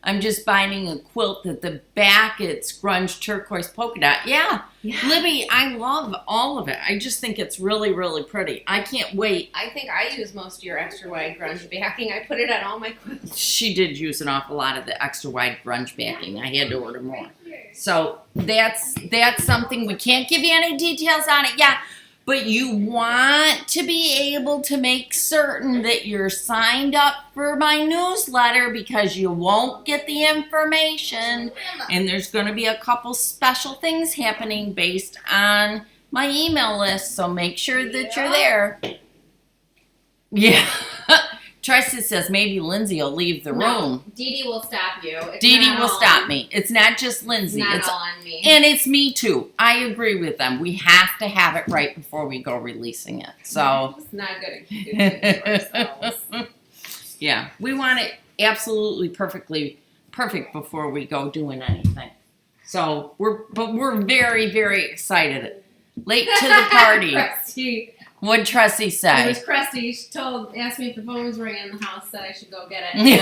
I'm just binding a quilt that the back, it's grunge turquoise polka dot. Yeah. Libby, I love all of it. I just think it's really, really pretty. I can't wait. I think I use most of your extra wide grunge backing. I put it on all my quilts. She did use an awful lot of the extra wide grunge backing. I had to order more. So that's something. We can't give you any details on it yet, but you want to be able to make certain that you're signed up for my newsletter because you won't get the information, and there's going to be a couple special things happening based on my email list, so make sure that you're there. Yeah. Tristan says maybe Lindsay will leave the room. Dee Dee will stop you. It's Dee Dee not will all stop on- me. It's not just Lindsay. It's not all on me. And it's me too. I agree with them. We have to have it right before we go releasing it. So, It's not good at keeping it to ourselves. yeah, we want it absolutely perfect before we go doing anything. So, we're very, very excited. Late to the party. Crusty. What'd Tressie It say? was Crusty. She asked me if the phone was ringing in the house, said I should go get it.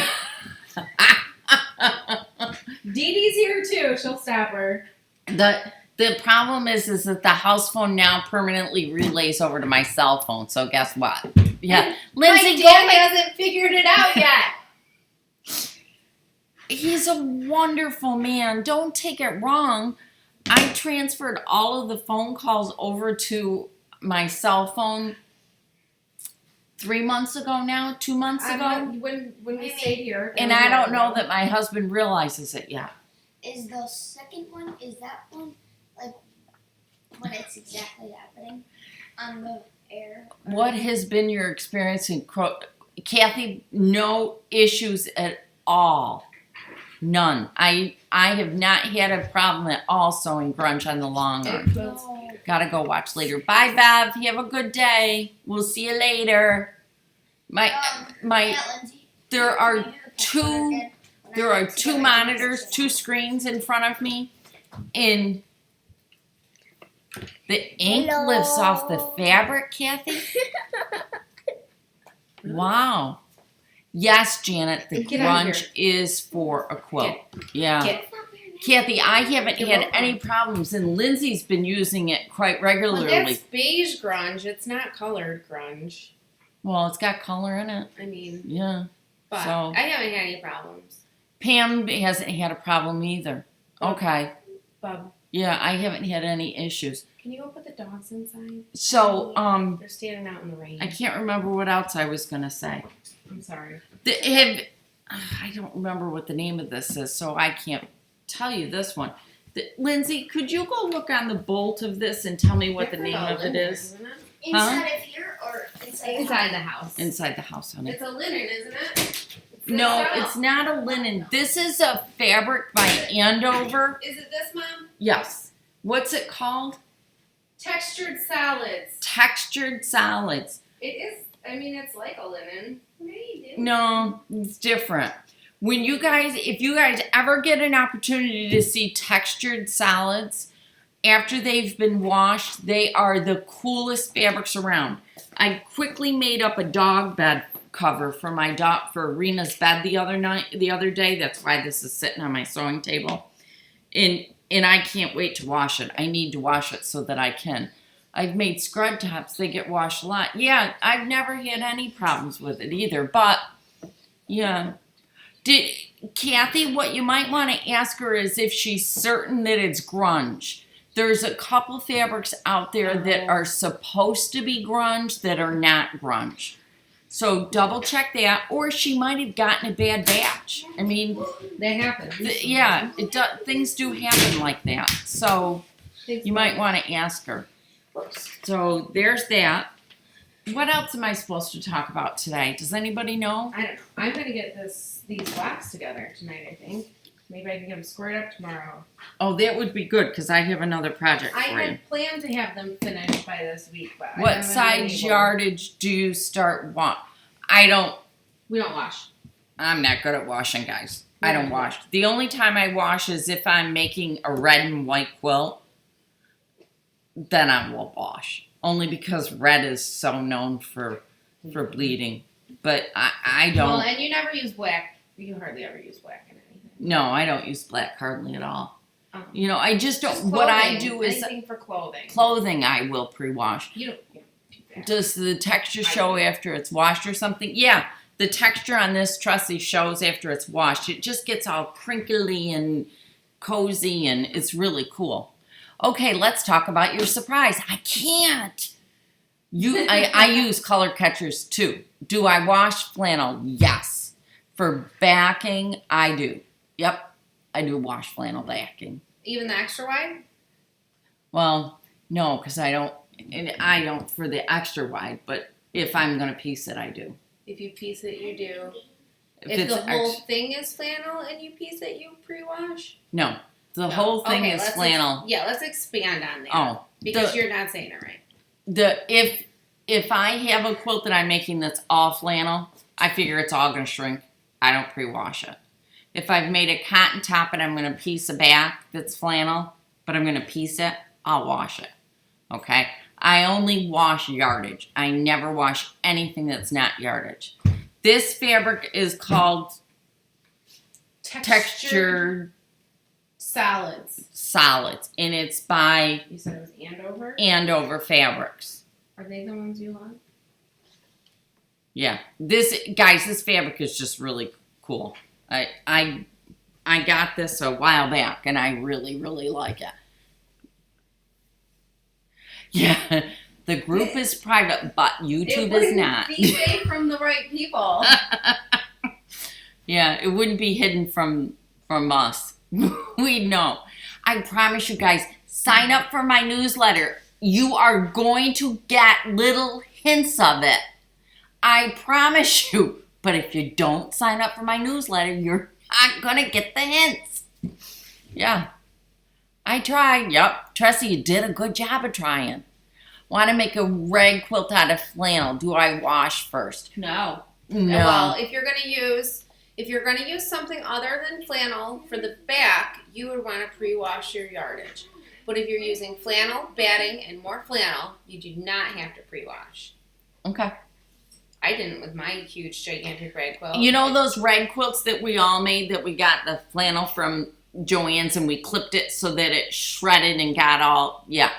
Dee Dee's here too. She'll stop her. The problem is that the house phone now permanently relays over to my cell phone. So guess what? Yeah, Lindsay, My dad hasn't figured it out yet. he's a wonderful man. Don't take it wrong. I transferred all of the phone calls over to my cell phone 3 months ago now, 2 months ago. When we stayed here. And I don't know that my husband realizes it yet. Is the second one, is that one, like, when it's exactly happening on the air? What has been your experience in Kathy? No issues at all. None. I have not had a problem at all sewing grunge on the long arm. No. Gotta go watch later. Bye, Bev. You have a good day. We'll see you later. My Yeah, Lindsay. there are Can you hear the two pepper again? When there I are went to two go monitors, to two screens in front of me, and the ink Hello. lifts off the fabric, Kathy. Wow. Yes, Janet, the Get out of grunge is for a quilt. Get. Yeah. Get. Kathy, I haven't You're had welcome. any problems, and Lindsay's been using it quite Well, regularly. that's beige grunge. It's not colored grunge. Well, it's got color in it. I mean, Yeah. but So- I haven't had any problems. Pam hasn't had a problem either. Okay. Bub, Yeah, I haven't had any issues. can you go put the dogs inside? So, They're standing out in the rain. I can't remember what else I was gonna say. I'm sorry. I don't remember what the name of this is, so I can't tell you this one. Lindsay, could you go look on the bolt of this and tell me what the name of it is? Isn't it? Inside of here or inside? Inside the house. Inside the house, honey. It's a linen, isn't it? No, it's not a linen. This is a fabric by Andover. Is it this, Mom? Yes. What's it called? Textured salads. Textured solids. It is. I mean, it's like a linen. No, it's different. If you guys ever get an opportunity to see textured solids after they've been washed, they are the coolest fabrics around. I quickly made up a dog bed cover for my dog for Rena's bed the other day. That's why this is sitting on my sewing table. And I can't wait to wash it. I need to wash it so that I can. I've made scrub tops. They get washed a lot. Yeah, I've never had any problems with it either. But, yeah. Kathy, what you might want to ask her is if she's certain that it's grunge. There's a couple fabrics out there that are supposed to be grunge that are not grunge. So double check that, or she might have gotten a bad batch. I mean, That happens. yeah, things do happen like that. So you might want to ask her. So there's that. What else am I supposed to talk about today? Does anybody know? I don't know. I'm gonna get these blocks together tonight. I think maybe I can get them squared up tomorrow. Oh, that would be good because I have another project I for you. had planned to have them finished by this week, but I What haven't been size able. yardage do you start We don't wash. I'm not good at washing, guys. I don't wash. The only time I wash is if I'm making a red and white quilt. Then I will wash. Only because red is so known for bleeding. But I don't. Well, and you never use black. You hardly ever use black in anything. No, I don't use black hardly at all. Um, You know, I just don't. Just What I clothing, do is anything for clothing. clothing I will pre-wash. You don't do that. Does the texture show after it's washed or something? Yeah, the texture on this trussy shows after it's washed. It just gets all crinkly and cozy, and it's really cool. Okay, let's talk about your surprise. I can't. I use color catchers too. Do I wash flannel? Yes. For backing, I do. Yep, I do wash flannel backing. Even the extra wide? Well, no, because I don't for the extra wide, but if I'm going to piece it, I do. If you piece it, you do. If If the whole ex- thing is flannel and you piece it, you pre-wash? No, the No. whole thing Okay, is let's flannel. let's expand on that. Oh, Because the- you're not saying it right. If I have a quilt that I'm making that's all flannel, I figure it's all going to shrink. I don't pre-wash it. If I've made a cotton top and I'm going to piece a back that's flannel, but I'm going to piece it, I'll wash it. Okay? I only wash yardage. I never wash anything that's not yardage. This fabric is called Textured Solids. Solids, and it's by You said it was Andover? Andover Fabrics. Are they the ones you love? Yeah, this fabric is just really cool. I got this a while back, and I really, really like it. Yeah, the group is private, but YouTube is not. Be safe from the right people. Yeah, it wouldn't be hidden from us. We know. I promise you guys, sign up for my newsletter. You are going to get little hints of it. I promise you. But if you don't sign up for my newsletter, you're not going to get the hints. Yeah. I tried. Yep. Tressie, you did a good job of trying. Want to make a rag quilt out of flannel. Do I wash first? No. No. Well, if you're gonna use something other than flannel for the back, you would want to pre-wash your yardage. But if you're using flannel, batting, and more flannel, you do not have to pre-wash. Okay. I didn't with my huge, gigantic rag quilt. You know those rag quilts that we all made that we got the flannel from Joann's and we clipped it so that it shredded and got all, yeah.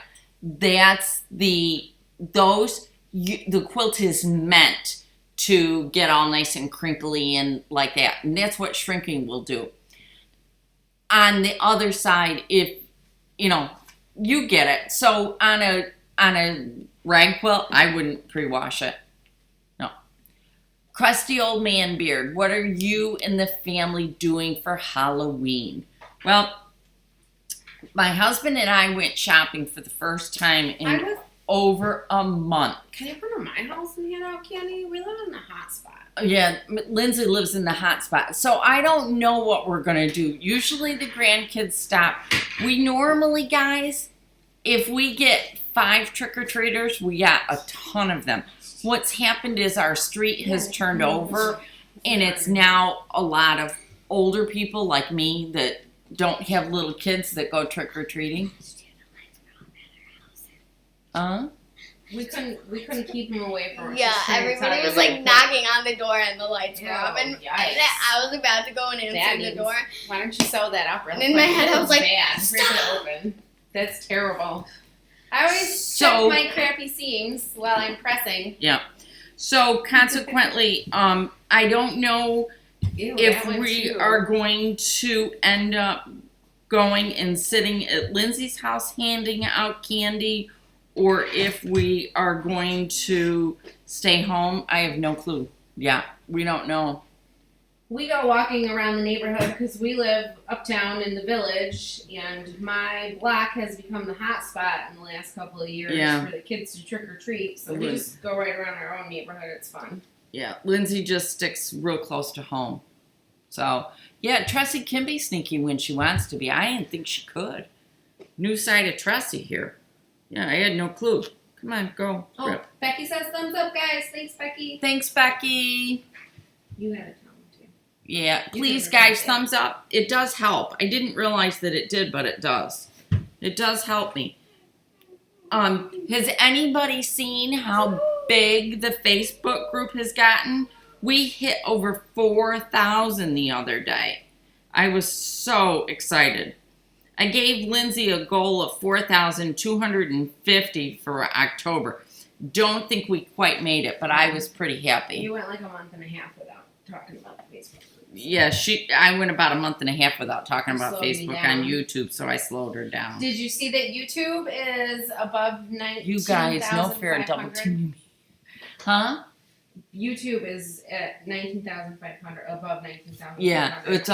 That's the quilt is meant to get all nice and crinkly and like that. And that's what shrinking will do. On the other side, if, you get it. So on a rag quilt, I wouldn't pre-wash it. No. Crusty old man beard, what are you and the family doing for Halloween? Well, my husband and I went shopping for the first time in over a month. Can you come to my house and hand out candy? We live in the hot spot. Yeah, Lindsay lives in the hot spot. So I don't know what we're going to do. Usually the grandkids stop. We normally, guys, if we get 5 trick-or-treaters, we got a ton of them. What's happened is our street has turned over, and it's now a lot of older people like me that don't have little kids that go trick-or-treating. We couldn't keep him away from us. Yeah, everybody was like knocking on the door and the lights were off, and I was about to go and answer the door. Why don't you sew that up real quick? And in my head I was like, bad. stop. Open. That's terrible. I always check my crappy seams while I'm pressing. Yeah. So consequently, I don't know if we are going to end up going and sitting at Lindsay's house handing out candy, or if we are going to stay home. I have no clue. Yeah, we don't know. We go walking around the neighborhood because we live uptown in the village, and my block has become the hot spot in the last couple of years for the kids to trick or treat. So we just go right around our own neighborhood. It's fun. Yeah, Lindsay just sticks real close to home. So, yeah, Tressie can be sneaky when she wants to be. I didn't think she could. New side of Tressie here. Yeah, I had no clue. Come on, go. Oh, Rip. Becky says thumbs up, guys. Thanks, Becky. Thanks, Becky. You had a tell me too. Yeah, please, guys, thumbs up. It does help. I didn't realize that it did, but it does. It does help me. Has anybody seen how big the Facebook group has gotten? We hit over 4,000 the other day. I was so excited. I gave Lindsay a goal of 4,250 for October. Don't think we quite made it, but I was pretty happy. You went like a month and a half without talking about the Facebook group. Yeah, I went about a month and a half without talking about Facebook on YouTube, so I slowed her down. Did you see that YouTube is above 19,500? You guys, no fair double teaming me. Huh? YouTube is at 19,500, above 19,500. Yeah, it's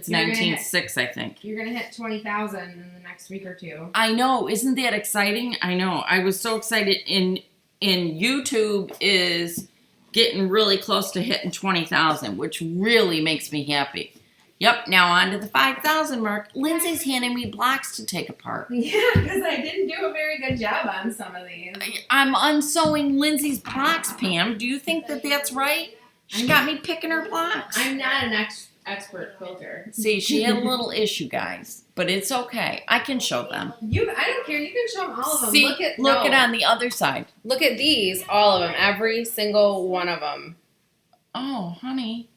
19,600, I think. You're gonna hit 20,000 in the next week or two. I know, isn't that exciting? I know. I was so excited. In YouTube is getting really close to hitting 20,000, which really makes me happy. Yep, now on to the 5,000 mark. Lindsay's handing me blocks to take apart. Yeah, because I didn't do a very good job on some of these. I'm unsewing Lindsay's blocks, Pam. Do you think that that's right? She got me picking her blocks. I'm not an expert quilter. See, she had a little issue, guys, but it's okay. I can show them. I don't care. You can show them all of them. See, look at on the other side. Look at these, all of them, every single one of them. Oh, honey.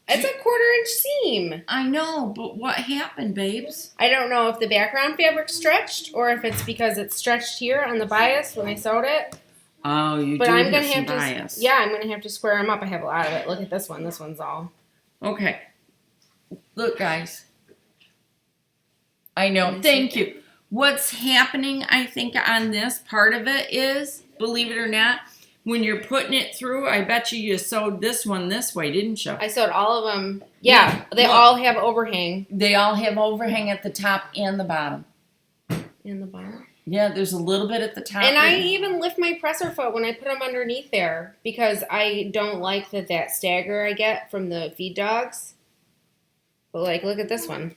It's a 1/4-inch seam. I know, but what happened, babes? I don't know if the background fabric stretched or if it's because it's stretched here on the bias when I sewed it. Oh, you do have some bias. Yeah, I'm going to have to square them up. I have a lot of it. Look at this one. This one's all. Okay. Look, guys. I know. Thank you. What's happening, I think, on this part of it is, believe it or not, when you're putting it through, I bet you sewed this one this way, didn't you? I sewed all of them. Yeah, they all have overhang. They all have overhang at the top and the bottom. And the bottom? Yeah, there's a little bit at the top. And I even lift my presser foot when I put them underneath there because I don't like that stagger I get from the feed dogs. But, look at this one.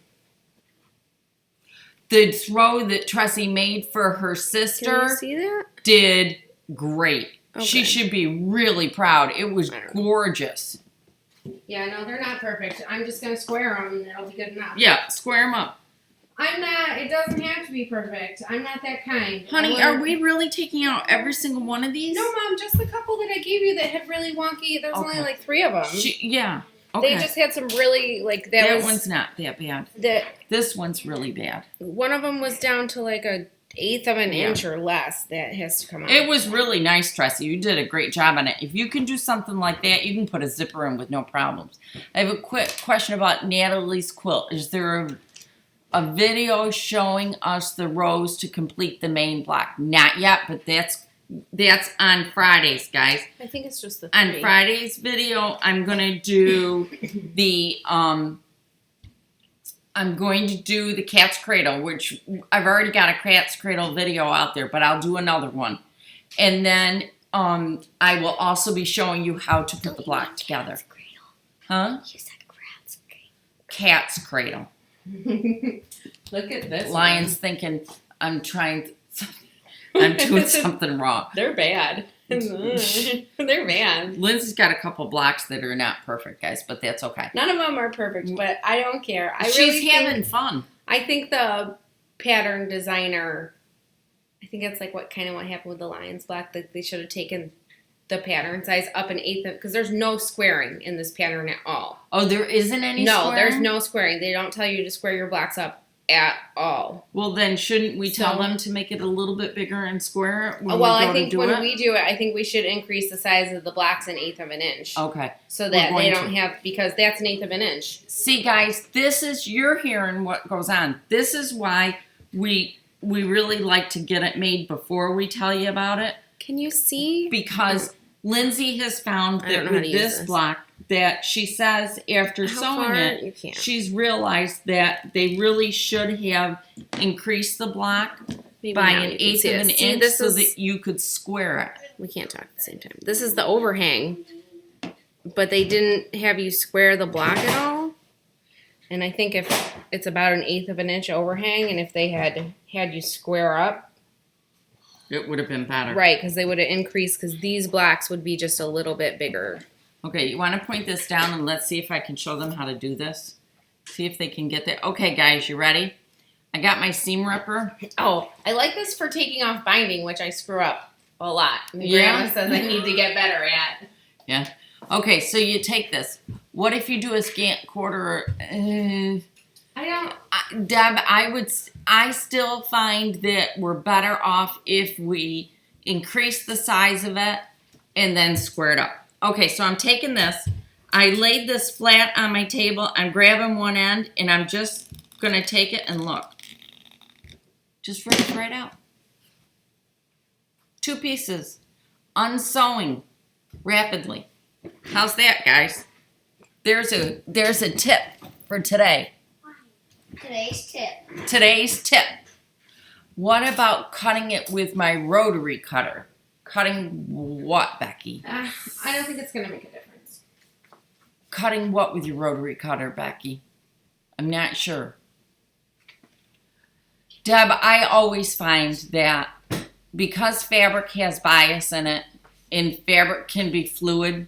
the throw that Tressie made for her sister Can you see that? did great. Okay. She should be really proud. It was gorgeous. Yeah, no, they're not perfect. I'm just going to square them and that'll be good enough. Yeah, square them up. I'm not, it doesn't have to be perfect. I'm not that kind. Honey, are we really taking out every single one of these? No, Mom, just the couple that I gave you that had really wonky, there's only like 3 of them. Yeah. Okay. They just had some really, like, that one's not that bad. That This one's really bad. one of them was down to like a 1/8 of an inch or less. That has to come out. It was really nice, Tressie. You did a great job on it. If you can do something like that, you can put a zipper in with no problems. I have a quick question about Natalie's quilt. Is there a video showing us the rows to complete the main block? Not yet, but that's on Fridays, guys. I think it's just the 3. On Friday's video, I'm gonna do the cat's cradle, which I've already got a cat's cradle video out there, but I'll do another one. And then I will also be showing you how to put the block together. Huh? You said Cat's cradle. Look at this. Lion's thinking I'm doing something wrong. They're bad. They're bad. Lindsay's got a couple blocks that are not perfect, guys, but that's okay. None of them are perfect, but I don't care. She's having fun. I think the pattern designer, I think it's like what happened with the lion's block, that they should have taken the pattern size up 1/8 because there's no squaring in this pattern at all. Oh, there isn't any No, squaring? there's no squaring. They don't tell you to square your blocks up at all. Well, then shouldn't we tell them to make it a little bit bigger and square it when Well, we go I think to do when it? we do it, I think we should increase the size of the blocks 1/8 of an inch. Okay. So that they going don't have, because that's 1/8 of an inch. See, guys, you're hearing what goes on. This is why we really like to get it made before we tell you about it. Can you see? Because Lindsay has found I don't that know how with to use this this. block, that she says after How sewing far? it, You can't. she's realized that they really should have increased the block Maybe by now you can 1/8 see of it. an See, inch this so is- that you could square it. We can't talk at the same time. This is the overhang, but they didn't have you square the block at all. And I think if it's about 1/8 of an inch overhang, and if they had you square up, It would have been better. right, because they would have increased, because these blocks would be just a little bit bigger. Okay, you want to point this down and let's see if I can show them how to do this. See if they can get there. Okay, guys, you ready? I got my seam ripper. Oh, I like this for taking off binding, which I screw up a lot. Yeah? Grandma says I need to get better at. Yeah. Okay, so you take this. What if you do a scant quarter? I don't. Deb, I still find that we're better off if we increase the size of it and then square it up. Okay, so I'm taking this. I laid this flat on my table. I'm grabbing one end and I'm just going to take it and look. Just rip it right out. 2 pieces. Unsewing rapidly. How's that, guys? There's a tip for today. Today's tip. What about cutting it with my rotary cutter? Cutting what, Becky? I don't think it's going to make a difference. Cutting what with your rotary cutter, Becky? I'm not sure. Deb, I always find that because fabric has bias in it and fabric can be fluid,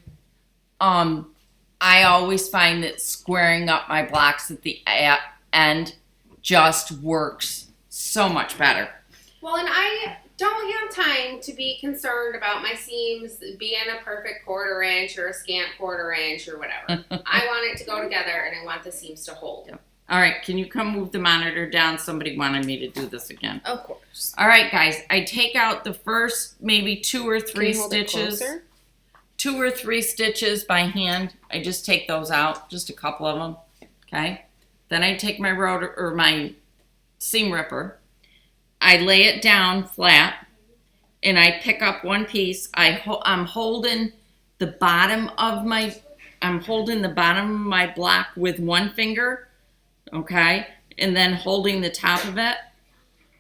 I always find that squaring up my blocks at the end just works so much better. Well, and I don't have time to be concerned about my seams being a perfect 1/4 inch or a scant 1/4 inch or whatever. I want it to go together and I want the seams to hold. Yep. All right, can you come move the monitor down? Somebody wanted me to do this again. Of course. All right, guys, I take out the first maybe 2 or 3 Can you hold it stitches. closer? 2 or 3 stitches by hand. I just take those out, just a couple of them. Okay. Then I take my my seam ripper. I lay it down flat, and I pick up one piece. I'm holding the bottom of my block with one finger. Okay, and then holding the top of it.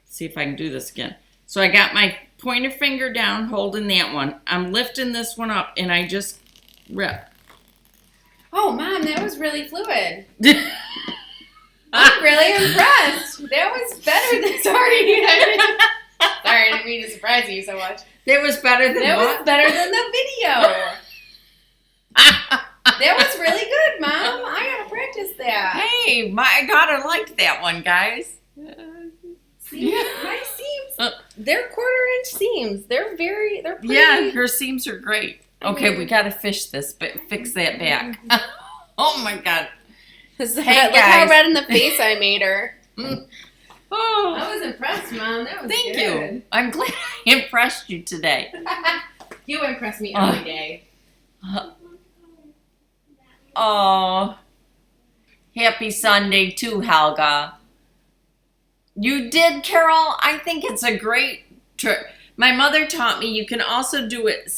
See if I can do this again. So I got my pointer finger down, holding that one. I'm lifting this one up, and I just rip. Oh, Mom, that was really fluid. I'm really impressed. That was better than sorry. Sorry, I didn't mean to surprise you so much. That was better than That what? was better than the video. That was really good, Mom. I gotta practice that. Hey, my daughter liked that one, guys. See, my seams, they're 1/4 inch seams. They're pretty. Yeah, her seams are great. Okay, we gotta fix that back. Oh my God. Look Hey, how guys. red in the face I made her. Oh, I was impressed, Mom. That was thank good. you. I'm glad I impressed you today. You impress me every day. Oh, happy Sunday too, Helga. You did, Carol? I think it's a great trick. My mother taught me you can also do it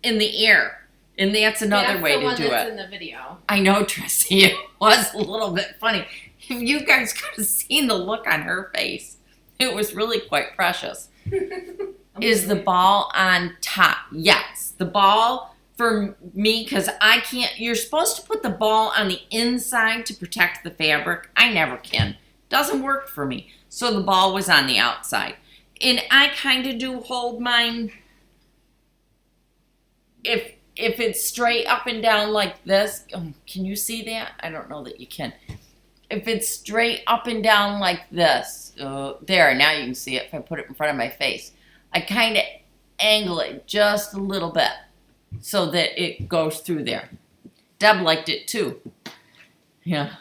in the air. And that's another way to do that's it. in the video. I know, Trissie. It was a little bit funny. If you guys could have seen the look on her face, it was really quite precious. Is the ball on top? Yes. The ball for me, because I can't, you're supposed to put the ball on the inside to protect the fabric. I never can. Doesn't work for me. So the ball was on the outside. And I kind of do hold mine, if it's straight up and down like this, can you see that? I don't know that you can. If it's straight up and down like this, there, now you can see it if I put it in front of my face. I kind of angle it just a little bit so that it goes through there. Deb liked it too. Yeah.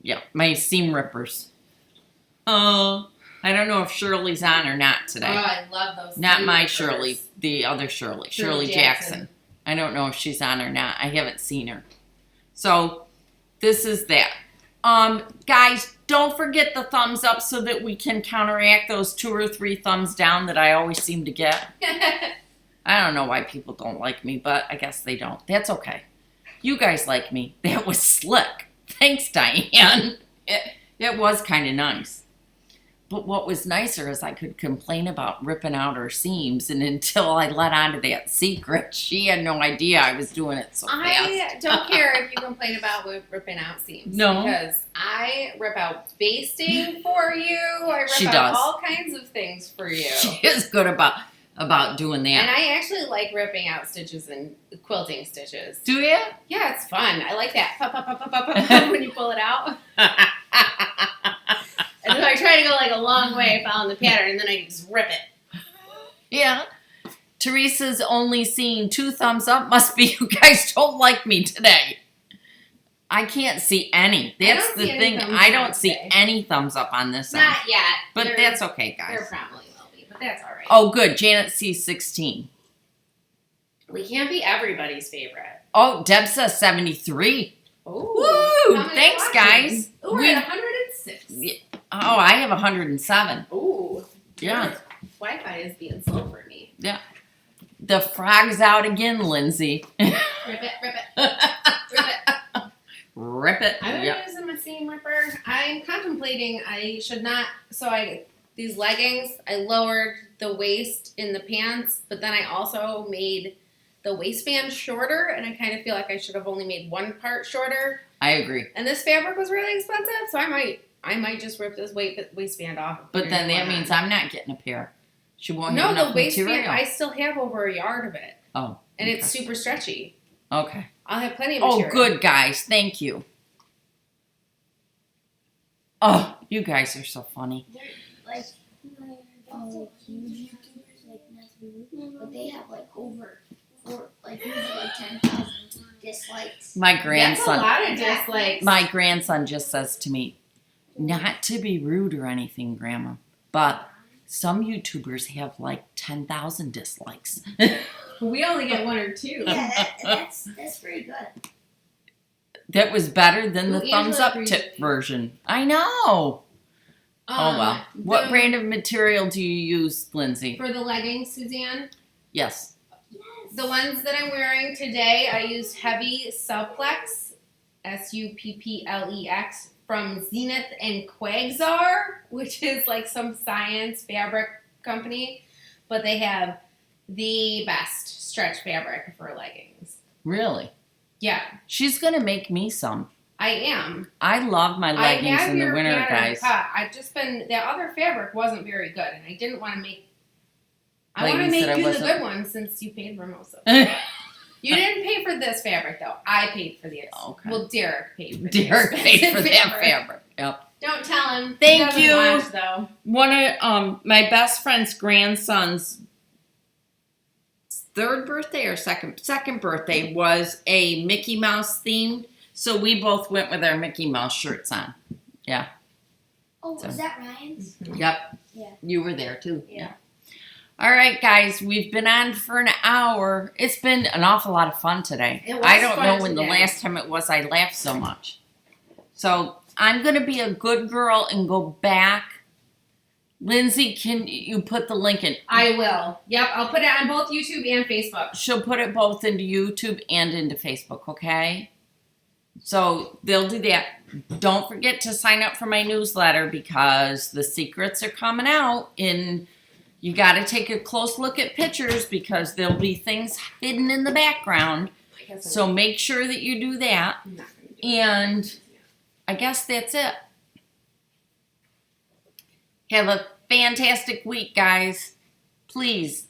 Yeah, my seam rippers. Oh, I don't know if Shirley's on or not today. Oh, I love those. Not seam my rippers. Shirley, the other Shirley. Shirley Shirley Jackson. I don't know if she's on or not. I haven't seen her. So this is that. Guys, don't forget the thumbs up so that we can counteract those 2 or 3 thumbs down that I always seem to get. I don't know why people don't like me, but I guess they don't. That's okay. You guys like me. That was slick. Thanks, Diane. It was kind of nice. But what was nicer is I could complain about ripping out her seams, and until I let on to that secret, she had no idea I was doing it so fast. I don't care if you complain about ripping out seams. No. Because I rip out basting for you. I rip She out does. all kinds of things for you. She is good about doing that. And I actually like ripping out stitches and quilting stitches. Do you? Yeah, it's fun. I like that pop, pop, pop, pop, pop, pop, when you pull it out. And so I try to go like a long way following the pattern, and then I just rip it. Yeah. Teresa's only seeing 2 thumbs up. Must be you guys don't like me today. I can't see any. That's don't the see any thing. thumbs I up don't see today. any thumbs up on this end. Not yet. But There- that's okay, guys. There probably will be, but that's all right. Oh, good. Janet sees 16. We can't be everybody's favorite. Oh, Deb says 73. Oh, Woo! Thanks, guys. Ooh, we're at 106. Oh, I have 107. Ooh. Yeah. Wi-Fi is being slow for me. Yeah. The frog's out again, Lindsay. Rip it, rip it, rip it. Rip it. I've been Yep. using my seam ripper. I'm contemplating I should not. These leggings, I lowered the waist in the pants, but then I also made the waistband shorter, and I kind of feel like I should have only made one part shorter. I agree. And this fabric was really expensive, so I might just rip this waistband off. and put But a then new that one means on. I'm not getting a pair. She won't No, have the enough waistband. material. I still have over a yard of it, Oh. and okay. it's super stretchy. Okay. I'll have plenty of Oh, material. good, guys. Thank you. Oh, you guys are so funny. They're like huge YouTubers, like not to be rude, but they have like over usually like 10,000 dislikes. My That's a grandson. lot of dislikes. My grandson just says to me, not to be rude or anything, Grandma, but some YouTubers have like 10,000 dislikes. We only get 1 or 2. Yeah, that's pretty good. That was better than the Ooh, thumbs Angela up agrees tip with you. version. I know. Oh, well. What the- brand of material do you use, Lindsay? For the leggings, Suzanne? Yes. The ones that I'm wearing today, I used heavy Supplex, Supplex, from Zenith and Quagsar, which is like some science fabric company. But they have the best stretch fabric for leggings. Really? Yeah. She's going to make me some. I am. I love my leggings in the winter, pattern guys. cut. I've just been, the other fabric wasn't very good, and I didn't want to make, I want to Leggings that make I you the wasn't- good ones since you paid for most of it. You didn't pay for this fabric, though. I paid for the Okay. Well, Derek paid for Derek the paid for expensive that fabric. Yep. Don't tell him. Thank He doesn't you. watch, though. One of my best friend's grandson's third birthday or second birthday was a Mickey Mouse themed, so we both went with our Mickey Mouse shirts on. Yeah. Oh, So- was that Ryan's? Yep. Yeah. You were there too. Yeah. All right, guys, we've been on for an hour. It's been an awful lot of fun today. It was I don't fun know when the today. last time it was I laughed so much. So I'm going to be a good girl and go back. Lindsay, can you put the link in? I will. Yep, I'll put it on both YouTube and Facebook. She'll put it both into YouTube and into Facebook, okay? So they'll do that. Don't forget to sign up for my newsletter because the secrets are coming out and you got to take a close look at pictures because there'll be things hidden in the background. So make sure that you do that. I'm not gonna do it. And I guess that's it. Have a fantastic week, guys. Please.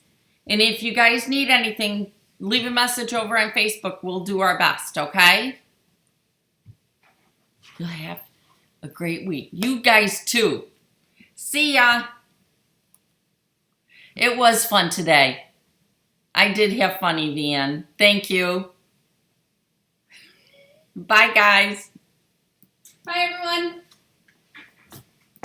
And if you guys need anything, leave a message over on Facebook. We'll do our best, okay? You'll have a great week. You guys too. See ya. It was fun today. I did have fun, Evian. Thank you. Bye, guys. Bye, everyone.